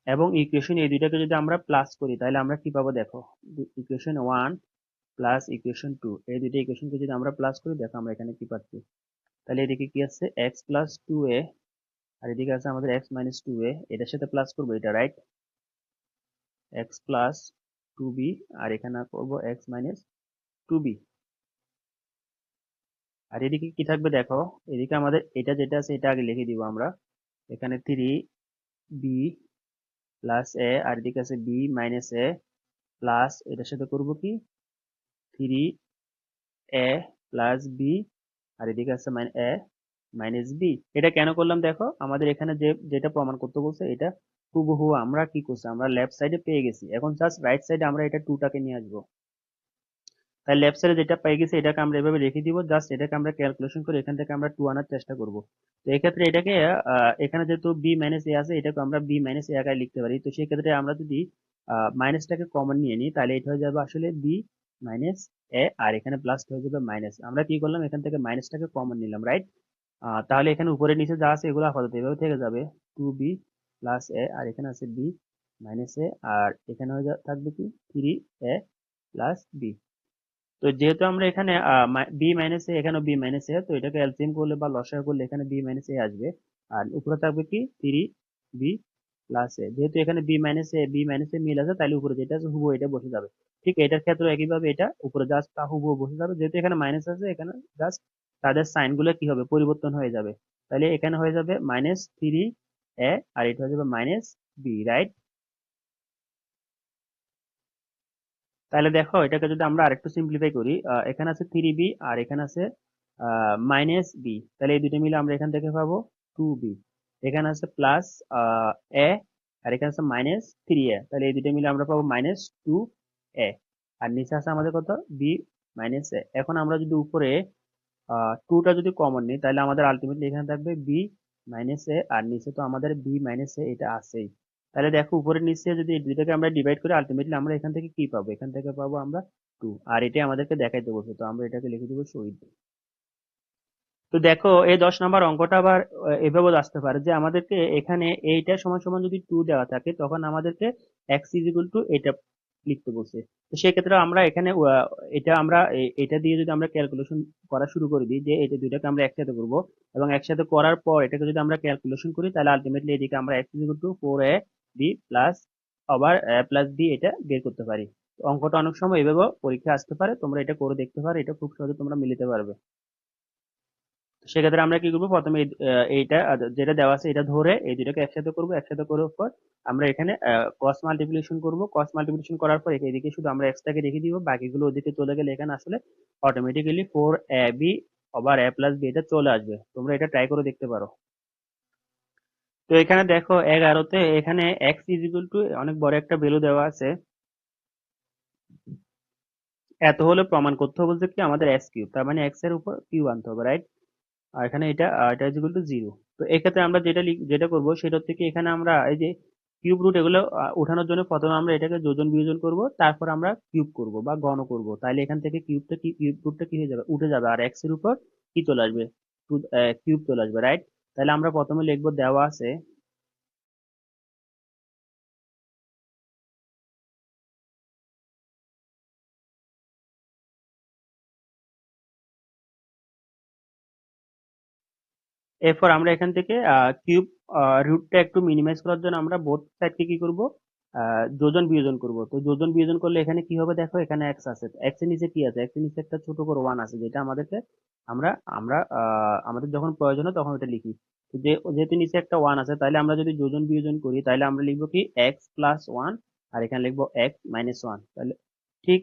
Speaker 1: এবং ইকুয়েশন এই দুইটাকে যদি আমরা প্লাস করি, তাহলে আমরা কি পাবো, দেখো ইকুয়েশন 1 প্লাস ইকুয়েশন 2, এই দুইটা ইকুয়েশনকে যদি আমরা প্লাস করি, দেখো আমরা এখানে কি পাচ্ছি। তাহলে এদিকে কি আছে, x প্লাস 2a, আর এদিকে আছে আমাদের x মাইনাস 2a, এটার সাথে প্লাস করবো এটা, রাইট, x প্লাস 2b, আর এখানে করবো x মাইনাস 2b। আর এদিকে কি থাকবে, দেখো এদিকে আমাদের এটা যেটা আছে এটা আগে লিখে দিব আমরা, এখানে 3b প্লাস a, আর এদিকে আছে b মাইনাস a, প্লাস এটার সাথে করবো কি 3a প্লাস বি, আর এদিকে আছে a মাইনাস বি। এটা কেন করলাম, দেখো আমাদের এখানে যেটা প্রমাণ করতে বলছে, এটা হুবহু আমরা কি করছি, আমরা লেফট সাইডে পেয়ে গেছি। এখন জাস্ট রাইট সাইডে আমরা এটা 2টাকে নিয়ে আসবো। তাই লেফট সাইডে যেটা পেয়ে গেছি এটাকে আমরা এভাবে রেখে দিব, জাস্ট এটাকে আমরা ক্যালকুলেশন করে এখান থেকে আমরা 2 আনার চেষ্টা করব। তো এক্ষেত্রে এটাকে এখানে যেহেতু বি মাইনাস এ আছে, এটাকে আমরা বি মাইনাস এ আকারে লিখতে পারি। তো সেই ক্ষেত্রে আমরা যদি মাইনাসটাকে কমন নিয়ে নিই, তাহলে এটা হয়ে যাবে আসলে বি মাইনাস এ, আর এখানে প্লাস হয়ে যাবে মাইনাস। আমরা কি করলাম, এখান থেকে মাইনাসটাকে কমন নিলাম, রাইট। তাহলে এখানে উপরে নিচে যা আছে এগুলো আপাতত এভাবে থেকে যাবে, 2b প্লাস এ, আর এখানে আছে বি মাইনাস এ, আর এখানে হয়ে থাকবে কি 3a প্লাস বি। তো যেহেতু আমরা এখানে বি মাইনাস এ, এখানে বি মাইনাস এ, তো এটাকে এলসিএম করলে বা লসাগু করলে এখানে বি মাইনাস এ আসবে, আর উপরে থাকবে কি 3b প্লাস এ। যেহেতু এখানে বি মাইনাস এ মিল আছে, তাহলে উপরে যেটা আছে হুবহু এটা বসে যাবে। ঠিক এটার ক্ষেত্রে একইভাবে এটা উপরে জাস্ট তা হুবহু বসে যাবে, যেহেতু এখানে মাইনাস আছে, এখানে জাস্ট তাদের সাইন গুলো কি হবে, পরিবর্তন হয়ে যাবে। তাহলে এখানে হয়ে যাবে -3a, আর এটা হয়ে যাবে -b, রাইট। তাহলে দেখো এটাকে যদি আমরা আরেকটু সিম্পলিফাই করি, এখানে আছে 3b, আর এখানে আছে -b, তাহলে এই দুটো মিলে আমরা এখান থেকে পাবো 2b। এখানে আছে প্লাস a, আর এখানে আছে -3a, তাহলে এই দুটো মিলে আমরা পাবো -2a, আর নিচে আছে আমাদের কত, b a। এখন আমরা যদি উপরে 2টা যদি কমন নিই, তাহলে আমাদের আলটিমেটলি এখানে থাকবে b a, আর নিচে তো আমাদের b a এটা আছেই। তাহলে দেখো উপরের নিচে যদি এই দুইটাকে আমরা ডিভাইড করি, আলটিমেটলি আমরা এখান থেকে কি পাবো, এখান থেকে পাবো আমরা 2, আর এটাই আমাদেরকে দেখাইতে বলছে, তো আমরা এটাকে লিখে দেবো শহীদ। তো দেখো এই 10 নম্বর অঙ্কটা আবার এভাবে আসতে পারে যে আমাদেরকে এখানে এইটা সমান সমান যদি 2 দেওয়া থাকে, তখন আমাদেরকে x ইজ ইকুয়াল টু এটা লিখতে বলছে। তো সেক্ষেত্রে আমরা এখানে এটা আমরা এটা দিয়ে যদি আমরা ক্যালকুলেশন করা শুরু করে দিই যে এটা দুইটাকে আমরা একসাথে করব, এবং একসাথে করার পর এটাকে যদি আমরা ক্যালকুলেশন করি তাহলে আলটিমেটলি এদিকে আমরা x equal to 4ab plus আবার প্লাস বি এটা বের করতে পারি। তো অঙ্কটা অনেক সময় এভাবে পরীক্ষা আসতে পারে, তোমরা এটা করে দেখতে পারো, এটা খুব সহজে তোমরা মিলাতে পারবে। তো সেক্ষেত্রে আমরা কি করবো, প্রথমে এইটা যেটা দেওয়া আছে এটা ধরে এই দুটাকে একসাথে করবো, একসাথে করার পর আমরা এখানে ক্রস মাল্টিপ্লিকেশন করবো। ক্রস মাল্টিপ্লিকেশন করার পর এদিকে শুধু আমরা এক্সটাকে রেখে দিব, বাকিগুলো ওদিকে চলে গেলে এখানে আসলে অটোমেটিক্যালি 4ab আবার a প্লাস বি এটা চলে আসবে। তোমরা এটা ট্রাই করে দেখতে পারো। তো এখানে দেখো 11তে এখানে এক্স ইজ ইকুয়াল টু অনেক বড় একটা ভ্যালু দেওয়া আছে, এত হলে প্রমাণ করতে হবে বলতে কি আমাদের এক্স কিউব, তার মানে এক্স এর উপর কিউব আনতে হবে, রাইট? আর এখানে এটা ইজ ইকুয়াল টু 0। তো এক্ষেত্রে আমরা যেটা করব সেটা হচ্ছে কি, এখানে আমরা এই যে কিউব রুট এগুলো উঠানোর জন্য প্রথমে আমরা এটাকে যোজন বিয়োজন করব, তারপর আমরা কিউব করব বা ঘন করব। তাইলে এখান থেকে কিউব রুটটা কি হয়ে যাবে, উঠে যাবে, আর এক্স এর উপর কি চলে আসবে, কিউব চলে আসবে, রাইট? তাহলে আমরা প্রথমে লিখবো দেওয়া আছে এরপর আমরা এখান থেকে কিউব রুটটা একটু মিনিমাইজ করার জন্য আমরা বোথ সাইডকে কি করব, যোজন বিয়োজন করব। তো যোজন বিয়োজন করলে এখানে কি হবে, দেখো এখানে এক্স আছে, এক্স এর নিচে কি আছে, এক্স এর নিচে একটা ছোট করে ওয়ান আছে, যেটা আমাদেরকে আমরা আমরা আমাদের যখন প্রয়োজন হয় তখন ওটা লিখি। তো যেহেতু নিচে একটা ওয়ান আছে, তাহলে আমরা যদি যোজন বিয়োজন করি তাহলে আমরা লিখবো কি এক্স প্লাস ওয়ান, আর এখানে লিখবো এক্স মাইনাস ওয়ান। তাহলে ঠিক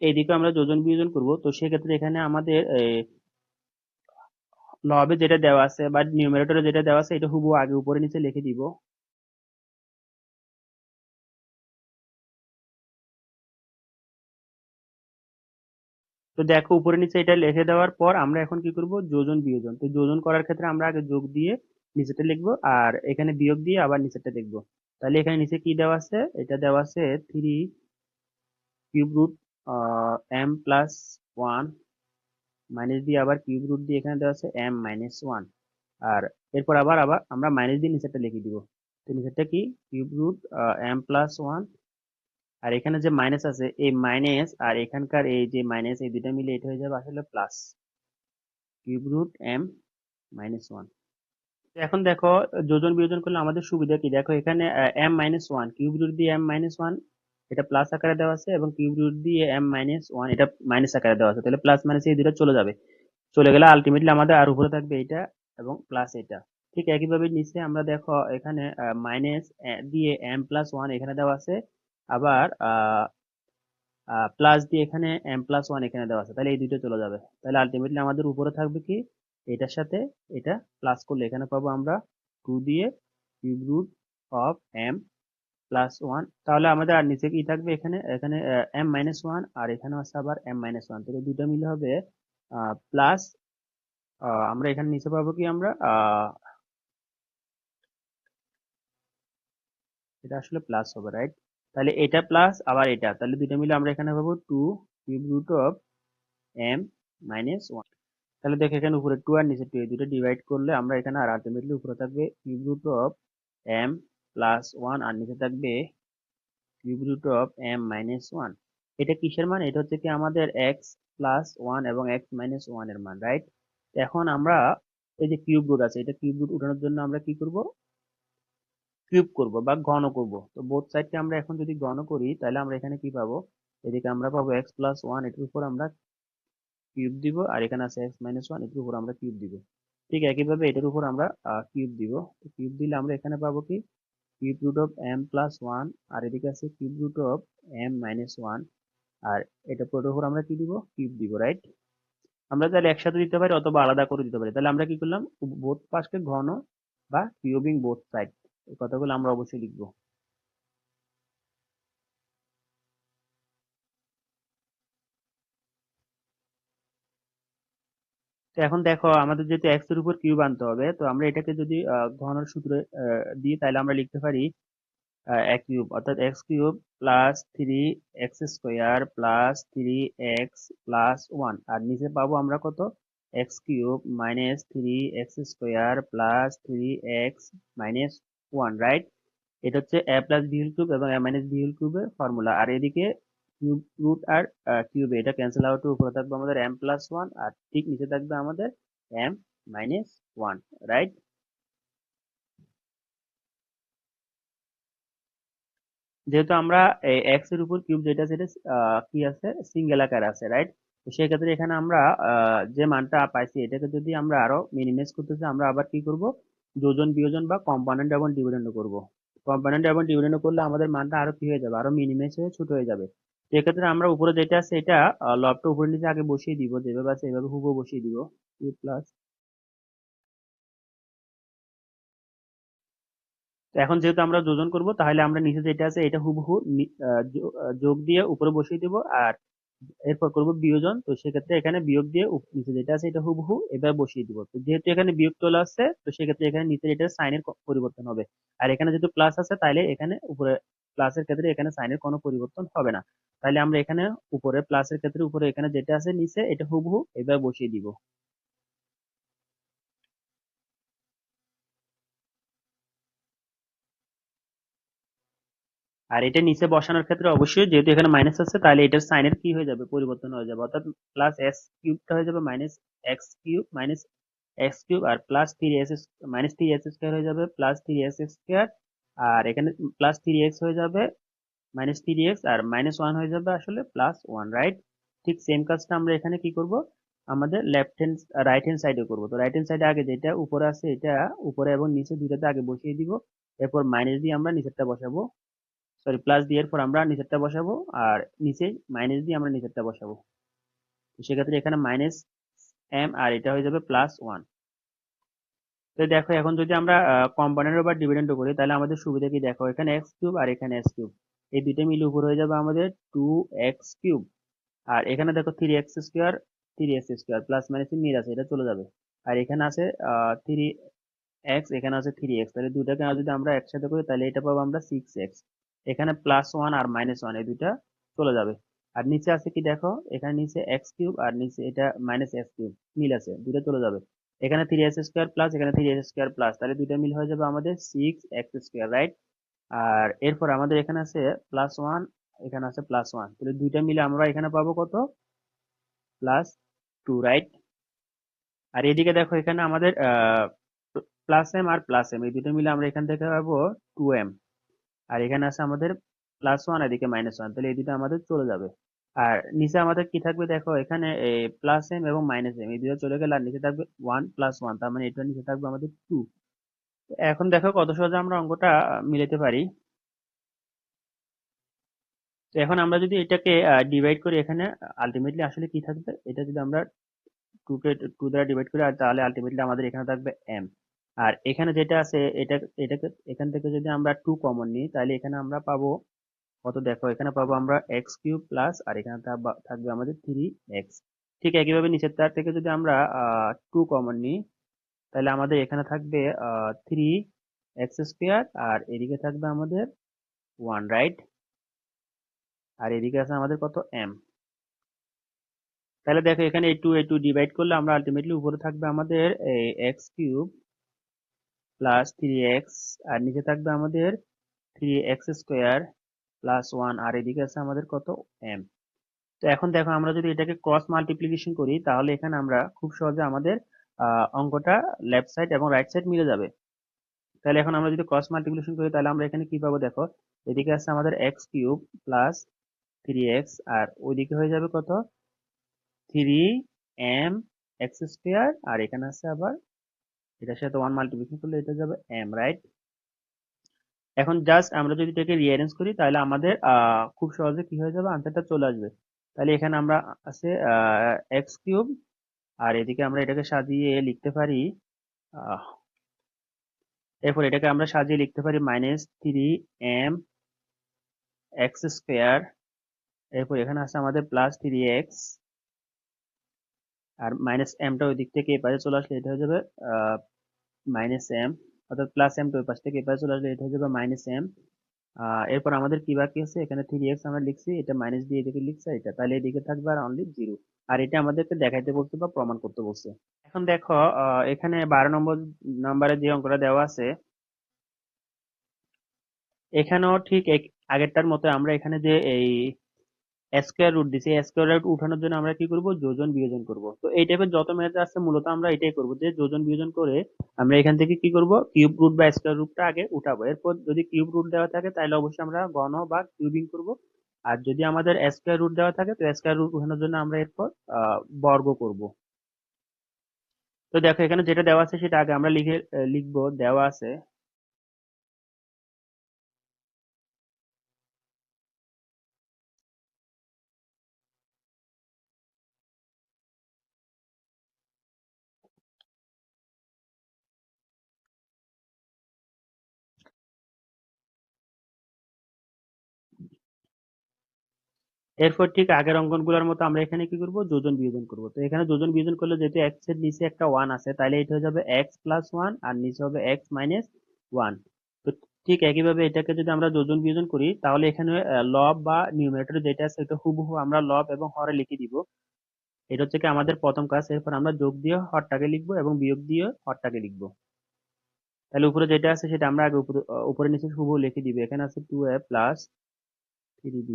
Speaker 1: এইদিকে আমরা যোজন বিয়োজন করব। তো সেক্ষেত্রে এখানে আমাদের লবে যেটা দেওয়া আছে বা নিউমারেটরে যেটা দেওয়া আছে এটা হুবহু আগে উপরে নিচে লিখে দিব। তো দেখো উপরে নিচে এটা লিখে দেওয়ার পর আমরা এখন কি করব, যোজন বিয়োজন। তো যোজন করার ক্ষেত্রে আমরা আগে যোগ দিয়ে নিচেটা লিখবো, আর এখানে বিয়োগ দিয়ে আবার নিচেটা লিখবো। তাহলে এখানে নিচে কি দেওয়া আছে, এটা দেওয়া আছে 3 cube root M plus one, minus দিয়ে আবার কিউব রুট দিয়ে এখানে দেওয়া আছে এম মাইনাস ওয়ান। আর এরপর আবার আবার আমরা মাইনাস দিয়ে নিচেরটা লিখে দিব। তো নিচেরটা কি, cube root M plus one, আর এখানে যে মাইনাস আছে এই মাইনাস আর এখানকার এই যে মাইনাস, এই দুইটা মিলে এটা হয়ে যাবে আসলে plus cube root m minus one. এখন দেখো যোজন বিয়োজন করলে আমাদের সুবিধা কি, দেখো এখানে m minus one, cube root দিয়ে এম মাইনাস ওয়ান এটা প্লাস আকারে দেওয়া আছে, এবং কিউব রুট দিয়ে এম মাইনাস ওয়ান এটা মাইনাস আকারে দেওয়া আছে। তাহলে প্লাস মাইনাস এই দুটো চলে যাবে, চলে গেলে আলটিমেটলি আমাদের আর উপরে থাকবে এটা এবং প্লাস এটা। ঠিক একইভাবে নিচে আমরা দেখো এখানে মাইনাস দিয়ে এম প্লাস ওয়ান এখানে দেওয়া আছে, আবার প্লাস দিয়ে এখানে এম প্লাস ওয়ান এখানে দেওয়া আছে, তাহলে এই দুইটা চলে যাবে। তাহলে আলটিমেটলি আমাদের উপরে থাকবে কি, এটার সাথে এটা প্লাস করলে এখানে পাবো আমরা 2 দিয়ে cube root of M plus one. তাহলে আমাদের আর নিচে কি থাকবে, এখানে এখানে এম মাইনাস ওয়ান, আর এখানে আছে আবার এম মাইনাস ওয়ান, তাহলে দুটো মিলে হবে প্লাস। আমরা এখানে নিচে পাবো কি, আমরা এটা আসলে প্লাস হবে, রাইট? তাহলে এটা প্লাস আবার এটা, তাহলে দুটো মিলে আমরা এখানে পাবো 2 cube root of M minus one. তাহলে দেখো এখানে উপরে 2 আর নিচে 2 এই দুটো ডিভাইড করলে আমরা এখানে আর আলটিমেটলি উপরে থাকবে cube root of M plus one, আর নিচে থাকবে cube root of M minus one. এটা কিসের মান, এটা হচ্ছে কি আমাদের এক্স প্লাস ওয়ান এবং এক্স মাইনাস ওয়ান এর মান, রাইট? এখন আমরা এই যে কিউব রুট আছে, এটা কিউব রুট উঠানোর জন্য আমরা কি করব, কিউব করব বা ঘন করব। তো বোথ সাইডকে আমরা এখন যদি ঘন করি তাহলে আমরা এখানে কি পাবো, এদিকে আমরা পাবো এক্স প্লাস ওয়ান, এটার উপর আমরা কিউব দিব, আর এখানে আছে এক্স মাইনাস ওয়ান, এটার উপর আমরা কিউব দিব। ঠিক একইভাবে এটার উপর আমরা কিউব দিব। কিউব দিলে আমরা এখানে পাবো কি, cube root of M plus one, আর এদিকে আছে cube root of M minus one, আর এটা পুরোটার উপর আমরা কি দিব, কিউব দিব, রাইট? আমরা তাহলে একসাথে দিতে পারি অথবা আলাদা করে দিতে পারি। তাহলে আমরা কি করলাম, বোথ পাশকে ঘন বা কিউবিং বোথ সাইড, এই কথাগুলো আমরা অবশ্যই লিখবো। তো এখন দেখো আমাদের যেহেতু এক্স এর উপর কিউব আনতে হবে, তো আমরা এটাকে যদি ঘনর সূত্রে দিই তাহলে আমরা লিখতে পারি এক কিউব অর্থাৎ x cube plus 3 x square plus 3 x plus 1, আর নিচে পাবো আমরা কত, x cube minus 3 x square plus 3 x minus 1, right? এটা হচ্ছে a plus b whole cube এবং a মাইনাস বি হোল কিউবের ফর্মুলা। আর এদিকে কিউব রুট আর কিউবে এটা ক্যান্সেল আউট, উপরে থাকবে আমাদের m প্লাস ওয়ান, আর ঠিক নিচে থাকবে আমাদের m মাইনাস ওয়ান, রাইট? যেহেতু আমরা এক্স এর উপর কিউব যেটা সেটা কি আছে, সিঙ্গেল আকার আছে, রাইট? তো সেক্ষেত্রে এখানে আমরা যে মানটা পাইছি এটাকে যদি আমরা আরো মিনিমাইজ করতে চাই, আমরা আবার কি করব, যোজন বিয়োজন বা কম্পোনেন্ট এবং ডিভিডেন্ড করব। কম্পোনেন্ট এবং ডিভিডেন্ড করলে আমাদের মানটা আরো কি হয়ে যাবে, আরো মিনিমাইজ হয়ে ছোট হয়ে যাবে। সেক্ষেত্রে আমরা উপরে যেটা আছে এটা লবটা উপরে নিচে আগে বসিয়ে দিব, যেভাবে আছে এভাবে হুবহু বসিয়ে দিব। কিউব প্লাস, তো এখন যেহেতু আমরা যোজন করব তাহলে আমরা নিচে যেটা আছে এটা হুবহু যোগ দিয়ে উপরে বসিয়ে দিব, আর এরপর করব বিয়োজন। তো সেক্ষেত্রে এখানে বিয়োগ দিয়ে নিচে যেটা আছে এটা হুবহু এবার বসিয়ে দিব। তো যেহেতু এখানে বিয়োগ চলে আসছে, তো সেক্ষেত্রে এখানে নিচে এটা সাইনের পরিবর্তন হবে। আর এখানে যেহেতু প্লাস আছে তাহলে এখানে উপরে প্লাসের ক্ষেত্রে এখানে সাইনের কোনো পরিবর্তন হবে না। তাহলে আমরা এখানে উপরে প্লাসের ক্ষেত্রে উপরে এখানে যেটা আছে নিচে এটা হুবহু এবার বসিয়ে দিব। আর এটা নিচে বসানোর ক্ষেত্রে অবশ্যই যেহেতু এখানে মাইনাস আছে তাহলে এটার সাইনের কি হয়ে যাবে, পরিবর্তন হয়ে যাবে, অর্থাৎ প্লাস এক্স কিউবটা হয়ে যাবে minus X cube minus X cube, আর plus three S minus three X square হয়ে যাবে প্লাস থ্রি এক্স স্কোয়ার, আর এখানে প্লাস থ্রি এক্স হয়ে যাবে মাইনাস থ্রি এক্স, আর মাইনাস ওয়ান হয়ে যাবে আসলে প্লাস ওয়ান, রাইট? ঠিক সেম কাজটা আমরা এখানে কি করব, আমাদের লেফট হ্যান্ড রাইট হ্যান্ড সাইডে করবো। তো রাইট হ্যান্ড সাইডে আগে যেটা উপরে আছে এটা উপরে এবং নিচে দুইটাতে আগে বসিয়ে দিব, এরপর মাইনাস দিয়ে আমরা নিচেরটা বসাবো, সরি প্লাস দিয়ে এরপর আমরা নিচেরটা বসাবো, আর নিচে মাইনাস দিয়ে আমরা নিচেরটা বসাবো। তো সেক্ষেত্রে এখানে মাইনাস এম আর এটা হয়ে যাবে প্লাস ওয়ান। তো দেখো এখন যদি আমরা কম্পোনেন্ট বা ডিভিডেন্ড করি তাহলে আমাদের সুবিধা কি, দেখো এখানে এক্স কিউব আর এখানে এক্স কিউব, এই দুইটা মিলে উপর হয়ে যাবে আমাদের টু এক্স কিউব, আর এখানে দেখো three X square plus minus মিল আছে এটা চলে যাবে, আর এখানে আছে থ্রি এক্স, এখানে আছে থ্রি এক্স, তাহলে দুটাকে যদি আমরা একসাথে করি তাহলে এটা পাবো আমরা সিক্স এক্স। এখানে প্লাস ওয়ান আর মাইনাস ওয়ান এই দুইটা চলে যাবে। আর নিচে আছে কি দেখো, এখানে নিচে এক্স কিউব আর নিচে এটা মাইনাস এক্স কিউব, মিল আছে দুটো চলে যাবে। এখানে থ্রি এক্স স্কোয়ার প্লাস এখানে থ্রি এক্স স্কোয়ার প্লাস, তাহলে দুইটা মিল হয়ে যাবে আমাদের সিক্স এক্স স্কোয়ার, রাইট? আর এরপর আমাদের এখানে আছে প্লাস ওয়ান, এখানে আছে প্লাস ওয়ান, তাহলে দুইটা মিলে আমরা এখানে পাবো কত, প্লাস টু, রাইট? আর এদিকে দেখো এখানে আমাদের plus M R plus M এই দুটো মিলে আমরা এখান থেকে পাবো টু এম, আর এখানে আছে আমাদের প্লাস ওয়ান, এদিকে মাইনাস ওয়ান, তাহলে এই দুটো আমাদের চলে যাবে। আর নিচে আমাদের কি থাকবে দেখো, এখানে প্লাস এম এবং মাইনাস এম এই দুটো চলে গেলে আর নিচে থাকবে ওয়ান প্লাস ওয়ান, তার মানে এটা নিচে থাকবে আমাদের টু। এখন দেখো কত সহজে আমরা অঙ্কটা মিলাতে পারি। তো এখন আমরা যদি এটাকে ডিভাইড করি, এখানে আলটিমেটলি আসলে কি থাকবে, এটা যদি আমরা টু কে টু দ্বারা ডিভাইড করি আর তাহলে আলটিমেটলি আমাদের এখানে থাকবে এম। আর এখানে যেটা আছে এটা এটাকে এখান থেকে যদি আমরা টু কমন নিই তাহলে এখানে আমরা পাবো কত, দেখো এখানে পাবো আমরা এক্স কিউব প্লাস, আর এখানে থাকবে আমাদের থ্রি এক্স। ঠিক একইভাবে নিচের তার থেকে যদি আমরা টু কমন নিই তাহলে আমাদের এখানে থাকবে থ্রি এক্স স্কোয়ার, আর এদিকে থাকবে আমাদের ওয়ান, রাইট? আর এদিকে আছে আমাদের কত, এম। তাহলে দেখো এখানে এই টু ডিভাইড করলে আমরা আলটিমেটলি উপরে থাকবে আমাদের X cube plus three x, আর নিচে থাকবে আমাদের three X square plus one, আর এদিকে আছে আমাদের কত, এম। তো এখন দেখো আমরা যদি এটাকে ক্রস মাল্টিপ্লিকেশন করি তাহলে এখানে আমরা খুব সহজে আমাদের অঙ্কটা লেফট সাইড এবং রাইট সাইড মিলে যাবে। তাহলে এখন আমরা যদি ক্রস মাল্টিপ্লিকেশন করি তাহলে আমরা এখানে কি পাবো, দেখো এদিকে আছে আমাদের X cube plus three x, আর ওইদিকে হয়ে যাবে কত, থ্রি এম এক্স স্কোয়ার, আর এখানে আছে আবার এটার সাথে ওয়ান মাল্টিপ্লিকেশন করলে এটা যাবে এম, রাইট? এখন জাস্ট আমরা যদি এটাকে রিঅ্যারেঞ্জ করি তাহলে আমাদের খুব সহজে কি হয়ে যাবে, আনসারটা চলে আসবে। তাহলে এখানে আমরা আছে এক্স কিউব, আর এদিকে আমরা এটাকে সাজিয়ে লিখতে পারি আহ, এরপর এটাকে আমরা সাজিয়ে লিখতে পারি minus three M x square, এরপর এখানে আছে আমাদের প্লাস থ্রি এক্স, আর মাইনাস এমটা ওই দিক থেকে এই পাশে চলে আসলে এটা হয়ে যাবে মাইনাস এম, অর্থাৎ প্লাস এমটা ওই পাশ থেকে এই পাশে চলে আসলে এটা হয়ে যাবে মাইনাস এম। এরপর আমাদের কি বাকি আছে, এখানে থ্রি এক্স আমরা লিখছি, এটা মাইনাস দিয়ে এদিকে লিখছে এটা, তাহলে এদিকে থাকবে আর অনলি জিরো। আর এটা আমাদেরকে দেখাইতে বলছে বা প্রমাণ করতে বলছে। এখন দেখো এখানে 12 নম্বরে যে অঙ্কটা দেওয়া আছে এখানেও ঠিক আগেরটার মতো আমরা এখানে যে এই স্কোয়ার রুট দিছি, স্কোয়ার রুট উঠানোর জন্য আমরা কি করব, যোজন বিয়োজন করব। তো এই টাইপের যত ম্যাথ আছে মূলত আমরা এটাই করব, যে যোজন বিয়োজন করে আমরা এখান থেকে কি করব, কিউব রুট বা স্কোয়ার রুটটা আগে উঠাবো। এরপর যদি কিউব রুট দেওয়া থাকে তাহলে অবশ্যই আমরা ঘন বা কিউবিং করব। আর যদি আমাদের স্কোয়ার রুট দেওয়া থাকে তো স্কোয়ার রুট উঠানোর জন্য আমরা এরপর বর্গ করব। তো দেখো এখানে যেটা দেওয়া আছে সেটা আগে আমরা লিখবো। দেওয়া আছে, এরপর ঠিক আগের অঙ্কনগুলোর মতো আমরা এখানে কি করব, যোজন বিয়োজন করব। তো এখানে যোজন বিয়োজন করলে যেহেতু এক্স এর নিচে একটা ওয়ান আছে, তাহলে এটা হয়ে যাবে এক্স প্লাস ওয়ান আর নিচে হবে এক্স মাইনাস ওয়ান। তো ঠিক একইভাবে এটাকে যদি আমরা যোজন বিয়োজন করি তাহলে এখানে লব বা নিউমারেটর যেটা আছে এটা হুবহু আমরা লব এবং হরে লিখে দিব। এটা হচ্ছে কি আমাদের প্রথম কাজ। এরপর আমরা যোগ দিয়ে হরটাকে লিখবো এবং বিয়োগ দিয়ে হরটাকে লিখবো। তাহলে উপরে যেটা আছে সেটা আমরা আগে উপরে নিচে হুবহু লিখে দিব। এখানে আছে 2a প্লাস 3b।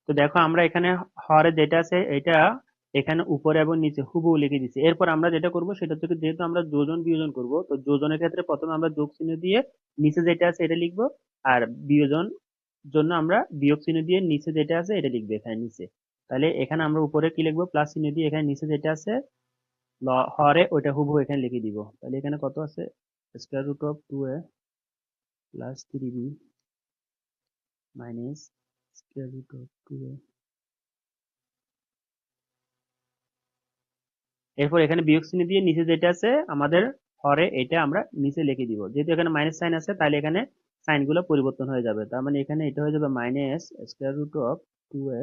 Speaker 1: তো দেখো আমরা এখানে হরে যেটা আছে এটা এখানে উপরে এবং নিচে হুবহু লিখে দিচ্ছি। এরপর আমরা যেটা করব সেটা হচ্ছে কি, যেহেতু আমরা যোজন বিয়োজন করব তো যোজনের ক্ষেত্রে প্রথমে আমরা যোগ চিহ্ন দিয়ে নিচে যেটা আছে এটা লিখবো। আর বিয়োজন জন্য আমরা বিয়োগ চিহ্ন দিয়ে নিচে যেটা আছে এটা লিখবো এখানে নিচে। তাহলে এখানে আমরা উপরে কি লিখবো, প্লাস চিহ্ন দিয়ে এখানে নিচে যেটা আছে হরে ওইটা হুবহু এখানে লিখে দিব। তাহলে এখানে কত আছে, square root of 2a plus 3b minus square root of 2a। এরপর এখানে বিয়োগ চিহ্ন দিয়ে নিচে যেটা আছে আমাদের হরে এটা আমরা নিচে লিখে দিব। যেহেতু এখানে মাইনাস সাইন আছে তাহলে এখানে সাইন গুলো পরিবর্তন হয়ে যাবে। তার মানে এখানে এটা হয়ে যাবে minus square root of 2a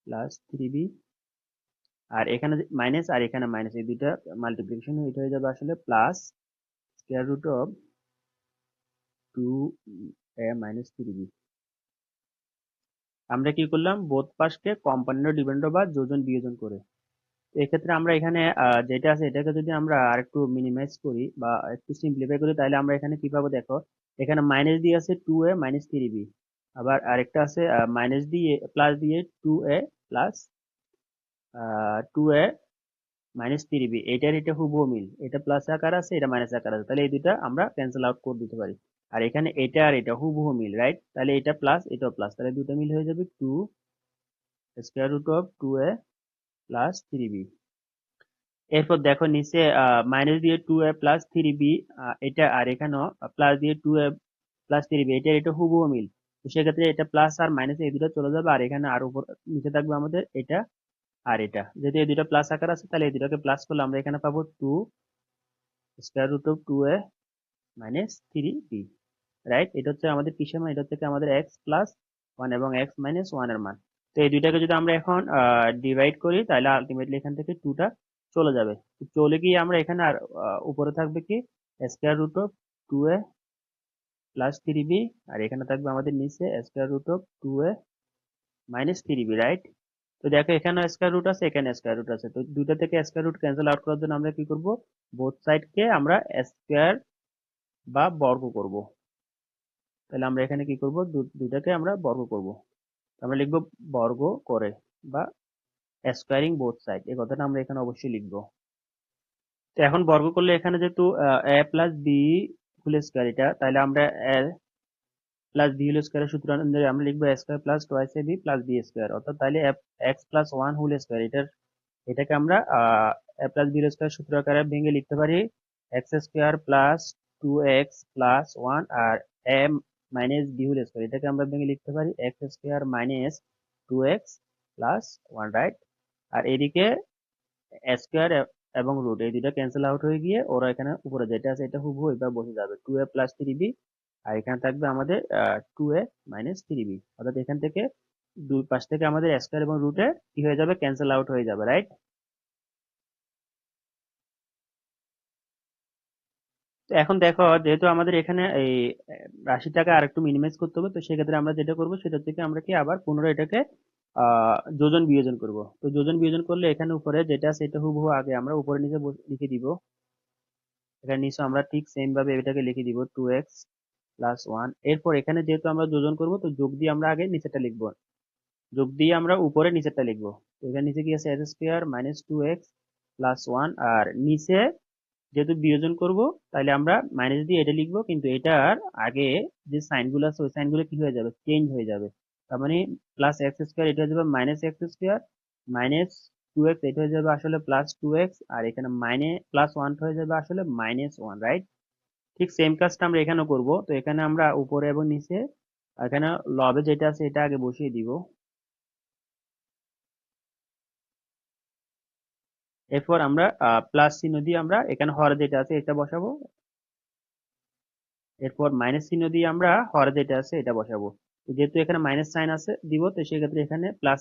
Speaker 1: plus 3b। আর এখানে মাইনাস আর এখানে মাইনাস, এই দুইটা মাল্টিপ্লিকেশন এটা হয়ে যাবে আসলে plus square root of 2a minus 3b। আমরা কি করলাম, বোথ পাশকে কম্পাউন্ড ডিভিডেন্ড বা যোজন বিয়োজন করে। তো এক্ষেত্রে আমরা এখানে যেটা আছে এটাকে যদি আমরা আরেকটু মিনিমাইজ করি বা একটু সিম্পলিফাই করি তাহলে আমরা এখানে কি পাবো দেখো। এখানে মাইনাস দিয়ে আছে 2a মাইনাস 3b। আবার আরেকটা আছে মাইনাস দিয়ে প্লাস দিয়ে 2a plus 2a minus 3b। এটার এটা হুবহু মিল, এটা প্লাস আকার আছে এটা মাইনাস আকার আছে, তাহলে এই দুটা আমরা ক্যান্সেল আউট করে দিতে পারি। আর এখানে এটা আর এটা হুবহু মিল, রাইট? তাহলে এটা প্লাস এটাও প্লাস, তাহলে দুটো মিল হয়ে যাবে 2 square root of 2a plus 3b। এরপর দেখো নিচে মাইনাস দিয়ে 2a প্লাস 3b এটা, আর এখানেও প্লাস দিয়ে 2a প্লাস 3b, এটা হুবহু মিল। তো সেক্ষেত্রে এটা প্লাস আর মাইনাস এই দুটো চলে যাবে, আর এখানে আর উপর নিচে থাকবে আমাদের এটা আর এটা। যদি এই দুটো প্লাস আকার আছে তাহলে এই দুটোকে প্লাস করলে আমরা এখানে পাবো 2 square root of 2a minus 3b। Right? এটা হচ্ছে আমাদের কিসের মান, এটা হচ্ছে কি আমাদের এক্স প্লাস ওয়ান এবং এক্স মাইনাস ওয়ান এর মান। তো এই দুইটাকে যদি আমরা এখন ডিভাইড করি তাহলে আলটিমেটলি এখান থেকে টুটা চলে যাবে। তো চলে গিয়ে আমরা এখানে আর উপরে থাকবে কি square root of 2a plus 3b। আর এখানে থাকবে আমাদের নিচে square root of 2a minus 3b, right? তো দেখো এখানে স্কোয়ার রুট আছে এখানে স্কোয়ার রুট আছে, তো দুইটা থেকে স্কোয়ার রুট ক্যান্সেল আউট করার জন্য আমরা কি করব, বোথ সাইডকে আমরা স্কোয়ার বা বর্গ করব। তাহলে আমরা এখানে কি করব, দুইটাকে আমরা বর্গ করব। আমরা লিখবো বর্গ করে বা স্কোয়ারিং বোথ সাইড, এই কথাটা আমরা এখানে অবশ্যই লিখবো। তো এখন বর্গ করলে এখানে যেহেতু এ প্লাস বি হোল স্কোয়ার এটা, তাহলে আমরা এ প্লাস বি হোল স্কোয়ারের সূত্র অনুযায়ী আমরা লিখবো a square plus twice a b plus b square, অর্থাৎ তাহলে x plus one whole square এটাকে আমরা এ প্লাস বি স্কোয়ার সূত্র আকারে ভেঙে লিখতে পারি X square plus 2x plus one. আর A minus B whole square এটাকে আমরা ভেঙে লিখতে পারি X square minus 2x plus one, right? আর এদিকে স্কোয়ার এবং রুট এই দুটো ক্যান্সেল আউট হয়ে গিয়ে ওরা এখানে উপরে যেটা আছে এটা হুবহু এবার বসে যাবে 2a প্লাস 3b। আর এখানে থাকবে আমাদের 2a মাইনাস 3b, অর্থাৎ এখান থেকে দুই পাশ থেকে আমাদের স্কোয়ার এবং রুটে কি হয়ে যাবে, ক্যান্সেল আউট হয়ে যাবে, রাইট? তো এখন দেখো যেহেতু আমাদের এখানে এই রাশিটাকে আর একটু মিনিমাইজ করতে হবে, তো সেক্ষেত্রে আমরা যেটা করবো সেটা থেকে আমরা কি আবার পুনরায় এটাকে যোজন বিয়োজন করব। তো যোজন বিয়োজন করলে এখানে উপরে যেটা সেটা হুবহু আগে আমরা উপরে নিচে লিখে দিব। এখানে নিচে আমরা ঠিক সেম ভাবে এটাকে লিখে দিব 2x প্লাস 1। এরপর এখানে যেহেতু আমরা যোজন করব, তো যোগ দিয়ে আমরা আগে নিচেরটা লিখবো, যোগ দিয়ে আমরা উপরে নিচেরটা লিখবো। তো এখানে নিচে কি আছে, x square minus 2x plus 1। আর নিচে যেহেতু বিয়োজন করব, তাহলে আমরা মাইনাস দিয়ে এটা লিখবো, কিন্তু এটার আগে যে সাইন গুলো আছে ওই সাইন গুলো কি হয়ে যাবে, চেঞ্জ হয়ে যাবে। তার মানে প্লাস এক্স স্কোয়ার এটা হয়ে যাবে minus x square, minus 2x এটা হয়ে যাবে আসলে প্লাস 2x, আর এখানে মাইনে প্লাস 1 হয়ে যাবে আসলে মাইনাস 1, রাইট? ঠিক সেম কাজটা আমরা এখানেও করব। তো এখানে আমরা উপরে এবং নিচে এখানে লবে যেটা আছে এটা আগে বসিয়ে দিব। এরপর আমরা প্লাস চিহ্ন দিয়ে আমরা এখানে হর যেটা আছে এটা বসাবো। এরপর মাইনাস চিহ্ন দিয়ে আমরা হর যেটা আছে এটা বসাবো। তো যেহেতু এখানে মাইনাস সাইন আছে দিব, তো সেক্ষেত্রে এখানে প্লাস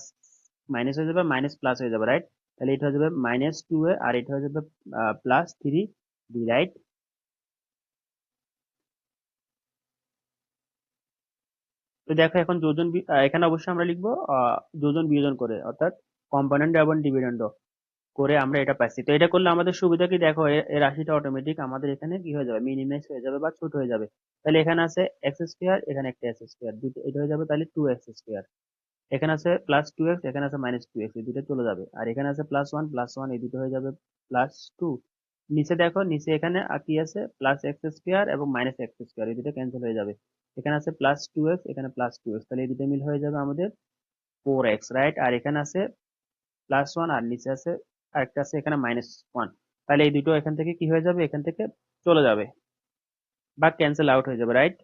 Speaker 1: মাইনাস হয়ে যাবে, মাইনাস প্লাস হয়ে যাবে, রাইট? তাহলে এটা হয়ে যাবে মাইনাস 2a আর এটা হয়ে যাবে প্লাস 3b, রাইট? তো দেখো এখন যোজন এখানে অবশ্যই আমরা লিখবো যোজন বিয়োজন করে, অর্থাৎ কম্পোনেন্ট এবং ডিভিডেন্ড করে আমরা এটা পাচ্ছি। তো এটা করলে আমাদের সুবিধা কি দেখো, এই রাশিটা অটোমেটিক আমাদের এখানে কি হয়ে যাবে, মিনিমাইজ হয়ে যাবে বা ছোট হয়ে যাবে। তাহলে এখানে আছে এক্স স্কোয়ার, এখানে একটা এক্স স্কোয়ার, দুটো এটা হয়ে যাবে তাহলে 2x স্কোয়ার। এখানে আছে প্লাস 2x, এখানে আছে মাইনাস 2x, এই দুটো চলে যাবে। আর এখানে আছে প্লাস 1 এই দুটো হয়ে যাবে প্লাস 2। নিচে দেখো, নিচে এখানে কি আছে, প্লাস এক্স স্কোয়ার এবং মাইনাস এক্স স্কোয়ার, এই দুটো ক্যান্সেল হয়ে যাবে। এখানে আছে প্লাস 2x, এখানে প্লাস 2x, তাহলে এই দুটো মিল হয়ে যাবে আমাদের 4x, রাইট? আর এখানে আছে প্লাস 1 আর নিচে আছে আরেকটা আছে এখানে -1। তাহলে এই দুটো এখান থেকে কি হয়ে যাবে, এখান থেকে চলে যাবে বা ক্যান্সেল আউট হয়ে যাবে, রাইট?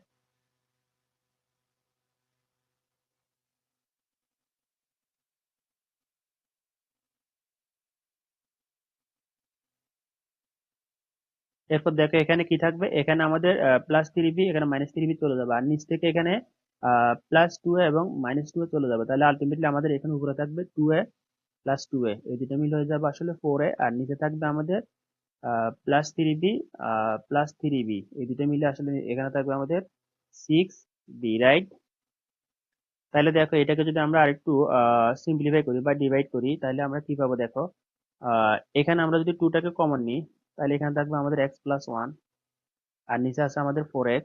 Speaker 1: এরপর দেখো এখানে কি থাকবে, এখানে আমাদের +3b, এখানে -3b চলে যাবে। আর নিচ থেকে এখানে +2a এবং -2a চলে যাবে। তাহলে আলটিমেটলি আমাদের এখানে উপরে থাকবে 2a প্লাস 2a, এই দুটো মিল হয়ে যাবে আসলে 4a। আর নিচে থাকবে আমাদের +3b +3b, এই দুটো মিলে আসলে এখানে থাকবে আমাদের 6b, রাইট? তাহলে দেখো এটাকে যদি আমরা আরেকটু সিম্পলিফাই করি বা ডিভাইড করি, তাহলে আমরা কি পাবো দেখো, এখানে আমরা যদি 2টাকে কমন নিই, তাহলে এখানে থাকবে আমাদের x+1 আর নিচে আছে আমাদের 4x।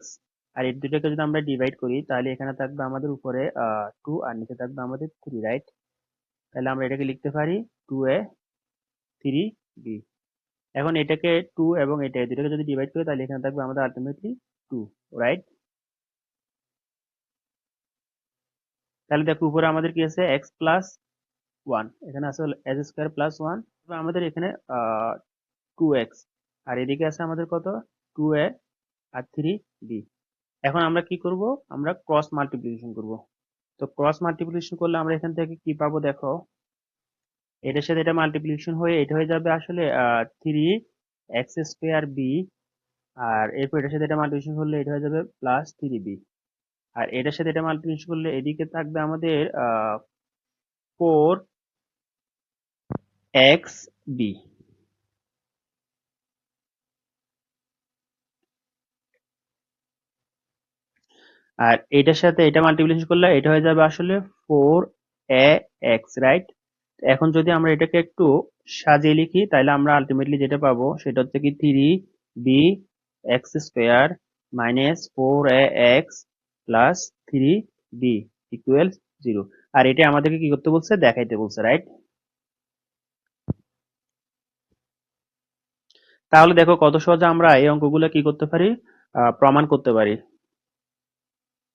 Speaker 1: আর এই দুটোকে যদি আমরা ডিভাইড করি, তাহলে এখানে থাকবে আমাদের উপরে 2 আর নিচে থাকবে আমাদের 3, রাইট? তাহলে আমরা এটাকে লিখতে পারি 2a 3b। এখন এটাকে 2 এবং এটা এই দুটোকে যদি ডিভাইড করি, তাহলে এখানে থাকবে আমাদের আলটিমেটলি 2, রাইট? তাহলে দেখো উপরে আমাদের কি আছে, x+1, এখানে আছে x² + 1, আমাদের এখানে 2x। আর এদিকে আছে আমাদের কত, 2a আর 3b। এখন আমরা কি করব, আমরা ক্রস মাল্টিপ্লিকেশন করব। তো ক্রস মাল্টিপ্লিকেশন করলে আমরা এখান থেকে কি পাবো দেখো, এটার সাথে এটা মাল্টিপ্লিকেশন হয়ে এটা হয়ে যাবে আসলে 3x² b। আর এরপর এটার সাথে এটা মাল্টিপ্লিকেশন করলে এটা হয়ে যাবে +3b। আর এটার সাথে এটা মাল্টিপ্লিকেশন করলে এদিকে থাকবে আমাদের 4xb। আর এটার সাথে এটা মাল্টিপ্লিকেশন করলে এটা হয়ে যাবে আসলে 4ax, রাইট? এখন যদি আমরা এটাকে একটু সাজিয়ে লিখি, তাহলে আমরা আলটিমেটলি যেটা পাবো সেটা হচ্ছে কি 3b x² -4ax plus 3b equals 0। আর এটা আমাদেরকে কি করতে বলছে, দেখাইতে বলছে, রাইট? তাহলে দেখো কত সহজে আমরা এই অঙ্কগুলো কি করতে পারি, প্রমাণ করতে পারি।